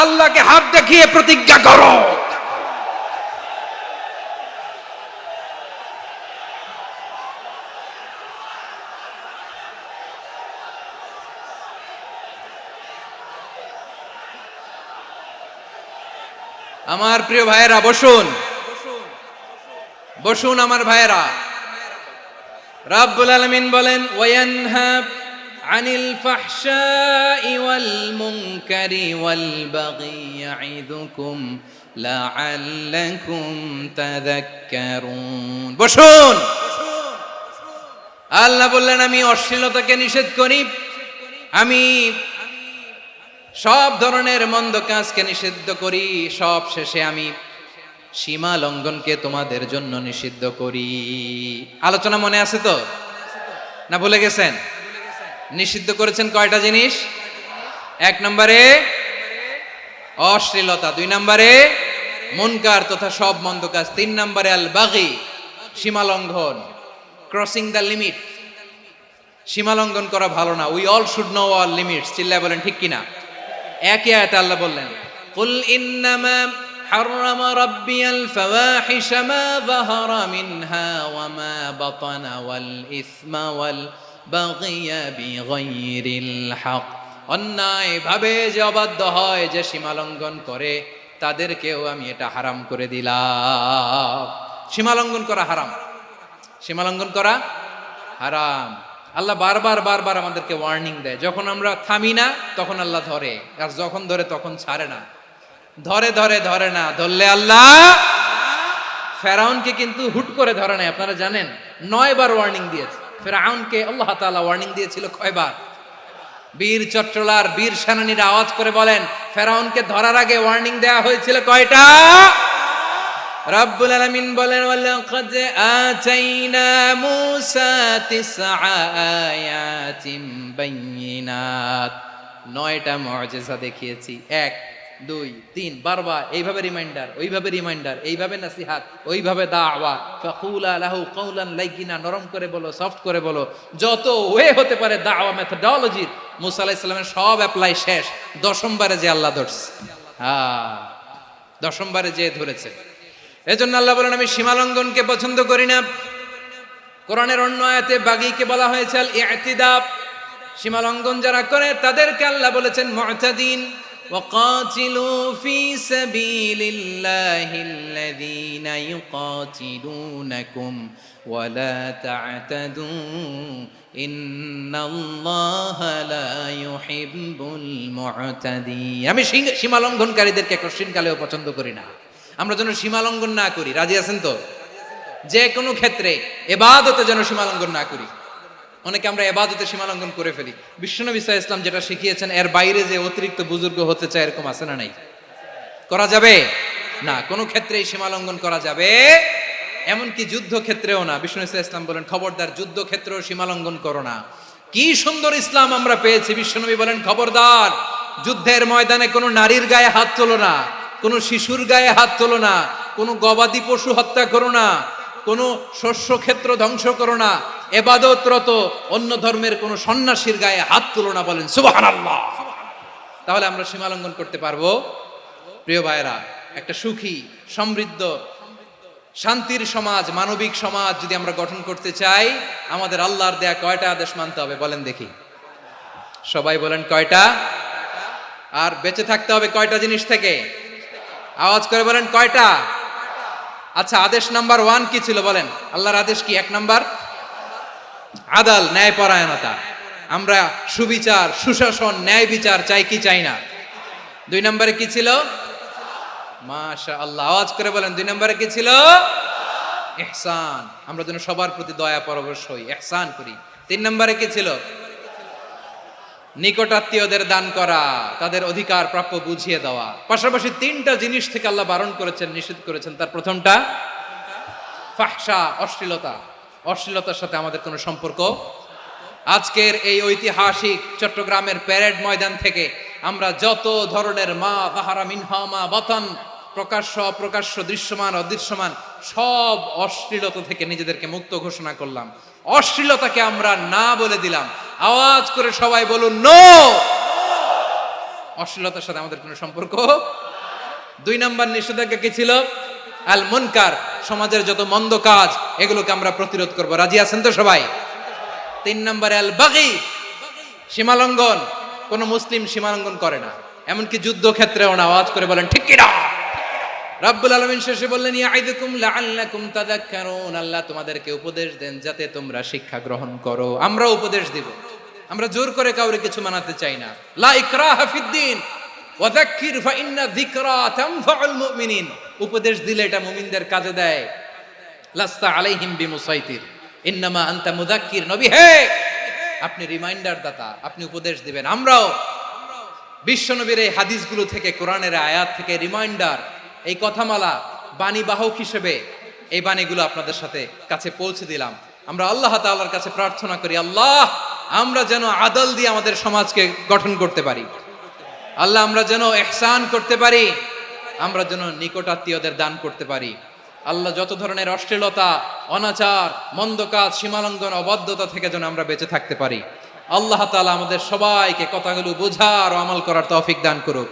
আল্লাহকে হাত দেখিয়ে প্রতিজ্ঞা করো। আমার প্রিয় ভাইয়েরা বসুন, বসুন আমার ভাইয়েরা। রাব্বুল আলামিন বলেন, ওয়ায়ানহা আনিল ফাহশাই ওয়াল মুনকারি ওয়াল বাগি ইয়াইদুকুম লাআল্লাকুম তাযাক্কারুন। বসুন। আল্লাহ বললেন, আমি অশ্লীলতাকে নিষেধ করি, আমি সব ধরনের মন্দ কাজকে নিষিদ্ধ করি, সব শেষে আমি সীমা লঙ্ঘনকে তোমাদের জন্য নিষিদ্ধ করি। আলোচনা মনে আছে তো, না ভুলে গেছেন? নিষিদ্ধ করেছেন কয়টা জিনিস? 1 নম্বরে অশ্লীলতা, 2 নম্বরে মুনকার তথা সব মন্দ কাজ, 3 নম্বরে আল বাগি সীমা লঙ্ঘন, ক্রসিং দ্য লিমিট। সীমা লঙ্ঘন করা ভালো না। We all should know our limits. চিল্লায় বলেন ঠিক কিনা? একই আয়াতে আল্লাহ বললেন, কুল ইন্নামা হাররামা রাব্বিয়াল ফাওয়াহিশা মা যাহারা মিনহা ওয়া মা বাতানা ওয়াল ইসমা ওয়াল বাগিয়া বিগাইরিল হক। অন্যায় ভাবে যে অবাধ্য হয়, যে সীমা লঙ্ঘন করে, তাদেরকেও আমি এটা হারাম করে দিলাম। সীমা লঙ্ঘন করা হারাম, সীমা লঙ্ঘন করা হারাম। আল্লাহ বারবার বারবার আমাদেরকে ওয়ার্নিং দেয়। যখন আমরা থামি না তখন আল্লাহ ধরে, আর যখন ধরে তখন ছাড়ে না। ধরে ধরে ধরে না, ধরলে আল্লাহ। ফেরাউনকে কিন্তু হুট করে ধরে নাই, আপনারা জানেন 9 বার ওয়ার্নিং দিয়েছে। ফেরাউনকে আল্লাহ তাআলা ওয়ার্নিং দিয়েছিল কয়বার? বীর চট্টলার বীর সেনানীরা আওয়াজ করে বলেন, ফেরাউনকে ধরার আগে ওয়ার্নিং দেয়া হয়েছিল কয়টা? রাব্বুল আলামিন বলেন, ওয়ালাকাদ আতাইনা মূসা 9 আয়াতিন বাইয়িনাত। 9টা মুআজিজা দেখিয়েছি। 1 2 3 বারবার এইভাবে রিমাইন্ডার, ওইভাবে রিমাইন্ডার, এইভাবে নসিহাত, ওইভাবে দাওয়া। ফাকুলা লাহু কাওলান লাইয়িনা, নরম করে বলো, সফট করে বলো, যত ওয়ে হতে পারে দাওয়া মেথডোলজির। মূসা আলাইহিস সালামের সব অ্যাপ্লাই শেষ। 10ম বারে যে আল্লাহ ধরছে, 10ম বারে যে ধরেছে। এজন্য আল্লাহ বলেন, আমি সীমা লঙ্ঘনকে পছন্দ করি না। কোরআনের অন্য আয়াতে বাগীকে বলা হয়েছে আল ইতিদা। সীমা লঙ্ঘন যারা করে তাদেরকে আল্লাহ বলেছেন মুতাদিন। ওয়াকাতিলু ফি সাবিলিল্লাহিল্লাযীনা ইউকাতিলুনাকুম ওয়া লা তা'তাদু ইন্নাল্লাহা লা ইউহিব্বুল মুতাদিন। আমি সীমা লঙ্ঘনকারীদেরকে কোশ্চিনকালেও পছন্দ করি না। আমরা যেন সীমা লঙ্ঘন না করি। রাজি আছেন তো? যে কোনো ক্ষেত্রে ইবাদতে যেন সীমা লঙ্ঘন না করি। অনেকে আমরা ইবাদতে সীমা লঙ্ঘন করে ফেলি। বিশ্বনবী সাল্লাল্লাহু আলাইহি ওয়াসাল্লাম যেটা শিখিয়েছেন, এর বাইরে যে অতিরিক্ত বুজুর্গ হতে চায়, এরকম আছে না নাই? করা যাবে না, কোনো ক্ষেত্রেই সীমা লঙ্ঘন করা যাবে, এমনকি যুদ্ধ ক্ষেত্রেও না। বিশ্বনবী সাল্লাল্লাহু আলাইহি ওয়াসাল্লাম বলেন, খবরদার যুদ্ধ ক্ষেত্রেও সীমা লঙ্ঘন করো না। কি সুন্দর ইসলাম আমরা পেয়েছি। বিশ্বনবী বলেন, খবরদার যুদ্ধের ময়দানে কোনো নারীর গায়ে হাত তোলো না, কোনো শিশুর গায়ে হাত তোলো না, কোনো গবাদি পশু হত্যা করো না, কোনো শস্য ক্ষেত্র ধ্বংস করো না, ইবাদতরত অন্য ধর্মের কোনো সন্ন্যাসীর গায়ে হাত তোলো না। বলেন সুবহানাল্লাহ। তাহলে আমরা সীমা লঙ্ঘন করতে পারবো? প্রিয় ভাইরা, একটা সুখী, সমৃদ্ধ, শান্তির সমাজ, মানবিক সমাজ যদি আমরা গঠন করতে চাই, আমাদের আল্লাহর দেয়া কয়টা আদেশ মানতে হবে বলেন দেখি? সবাই বলেন কয়টা? আর বেঁচে থাকতে হবে কয়টা জিনিস থেকে? আওয়াজ করে বলেন কয়টা? আচ্ছা, আদেশ নাম্বার 1 কি ছিল বলেন? আল্লাহর আদেশ কি? 1 নাম্বার আদাল, ন্যায়পরায়ণতা। আমরা সুবিচার, সুশাসন, ন্যায় বিচার চাই কি চাই না? 2 নম্বরে কি ছিল? মাশাআল্লাহ, আওয়াজ করে বলেন 2 নম্বরে কি ছিল? ইহসান। আমরা যেন সবার প্রতি দয়া পরবশ হই, ইহসান করি। 3 নম্বরে কি ছিল? নিকটাত্মীয়দের দান করা, তাদের অধিকার প্রাপ্য বুঝিয়ে দেওয়া। পাশাপাশি তিনটা জিনিস থেকে আল্লাহ বারণ করেছেন, নিষেধ করেছেন। তার প্রথমটা ফাহশা, অশ্লীলতা। অশ্লীলতার সাথে আমাদের কোনো সম্পর্ক। আজকের এই ঐতিহাসিক চট্টগ্রামের প্যারেড ময়দান থেকে আমরা যত ধরনের মা তাহারা মিনহা মা বাতান, প্রকাশ্য অপ্রকাশ্য, দৃশ্যমান অদৃশ্যমান, সব অশ্লীলতা থেকে নিজেদেরকে মুক্ত ঘোষণা করলাম। অশ্লীলতাকে আমরা না বলে দিলাম। আওয়াজ করে সবাই বলুন নো। অশ্লীলতার সাথে আমাদের কোনো সম্পর্ক। 2 নম্বর নিষেধাজ্ঞা কি ছিল? আল মুনকার, সমাজের যত মন্দ কাজ এগুলোকে আমরা প্রতিরোধ করব। রাজি আছেন তো সবাই? 3 নম্বরে আল বাগি, সীমালঙ্ঘন। কোন মুসলিম সীমালঙ্ঘন করে না, এমনকি যুদ্ধক্ষেত্রেও না। আওয়াজ করে বলেন ঠিক কি না? রাব্বুল আলামিন শেষে বললেন ইয়াইদুকুম লাআল্লাকুম তাযাক্কারুন, আল্লাহ তোমাদেরকে উপদেশ দেন যাতে তোমরা শিক্ষা গ্রহণ করো। আমরা উপদেশ দিব, আমরা জোর করে কাউরে কিছু মানাতে চাই না। লা ইকরাহা ফিদ্দিন ওয়া যাক্কির ফা ইন্না যিকরা তানফাউল মুমিনিন। উপদেশ দিলে এটা মুমিনদের কাজে দেয়। লাস্তা আলাইহিম বিমুসাইতির ইন্নামা আনতা মুযাক্কির। নবী হে, আপনি রিমাইন্ডার দাতা, আপনি উপদেশ দিবেন। আমরাও বিশ্বনবীর এই হাদিসগুলো থেকে, কোরআনের আয়াত থেকে রিমাইন্ডার, এই কথামালা বাণীবাহক হিসেবে এই বাণীগুলো আপনাদের সাথে কাছে পৌঁছে দিলাম। আমরা আল্লাহ তাআলার কাছে প্রার্থনা করি, আল্লাহ আমরা যেন আদল দিয়ে আমাদের সমাজকে গঠন করতে পারি। আল্লাহ আমরা যেন ইহসান করতে পারি, আমরা যেন নিকটাত্মীয়দের দান করতে পারি। আল্লাহ যত ধরনের অশ্লীলতা, অনাচার, মন্দ কাজ, সীমালঙ্ঘন, অবাধ্যতা থেকে যেন আমরা বেঁচে থাকতে পারি। আল্লাহ তাআলা আমাদের সবাইকে কথাগুলো বোঝার ও আমল করার তৌফিক দান করুক।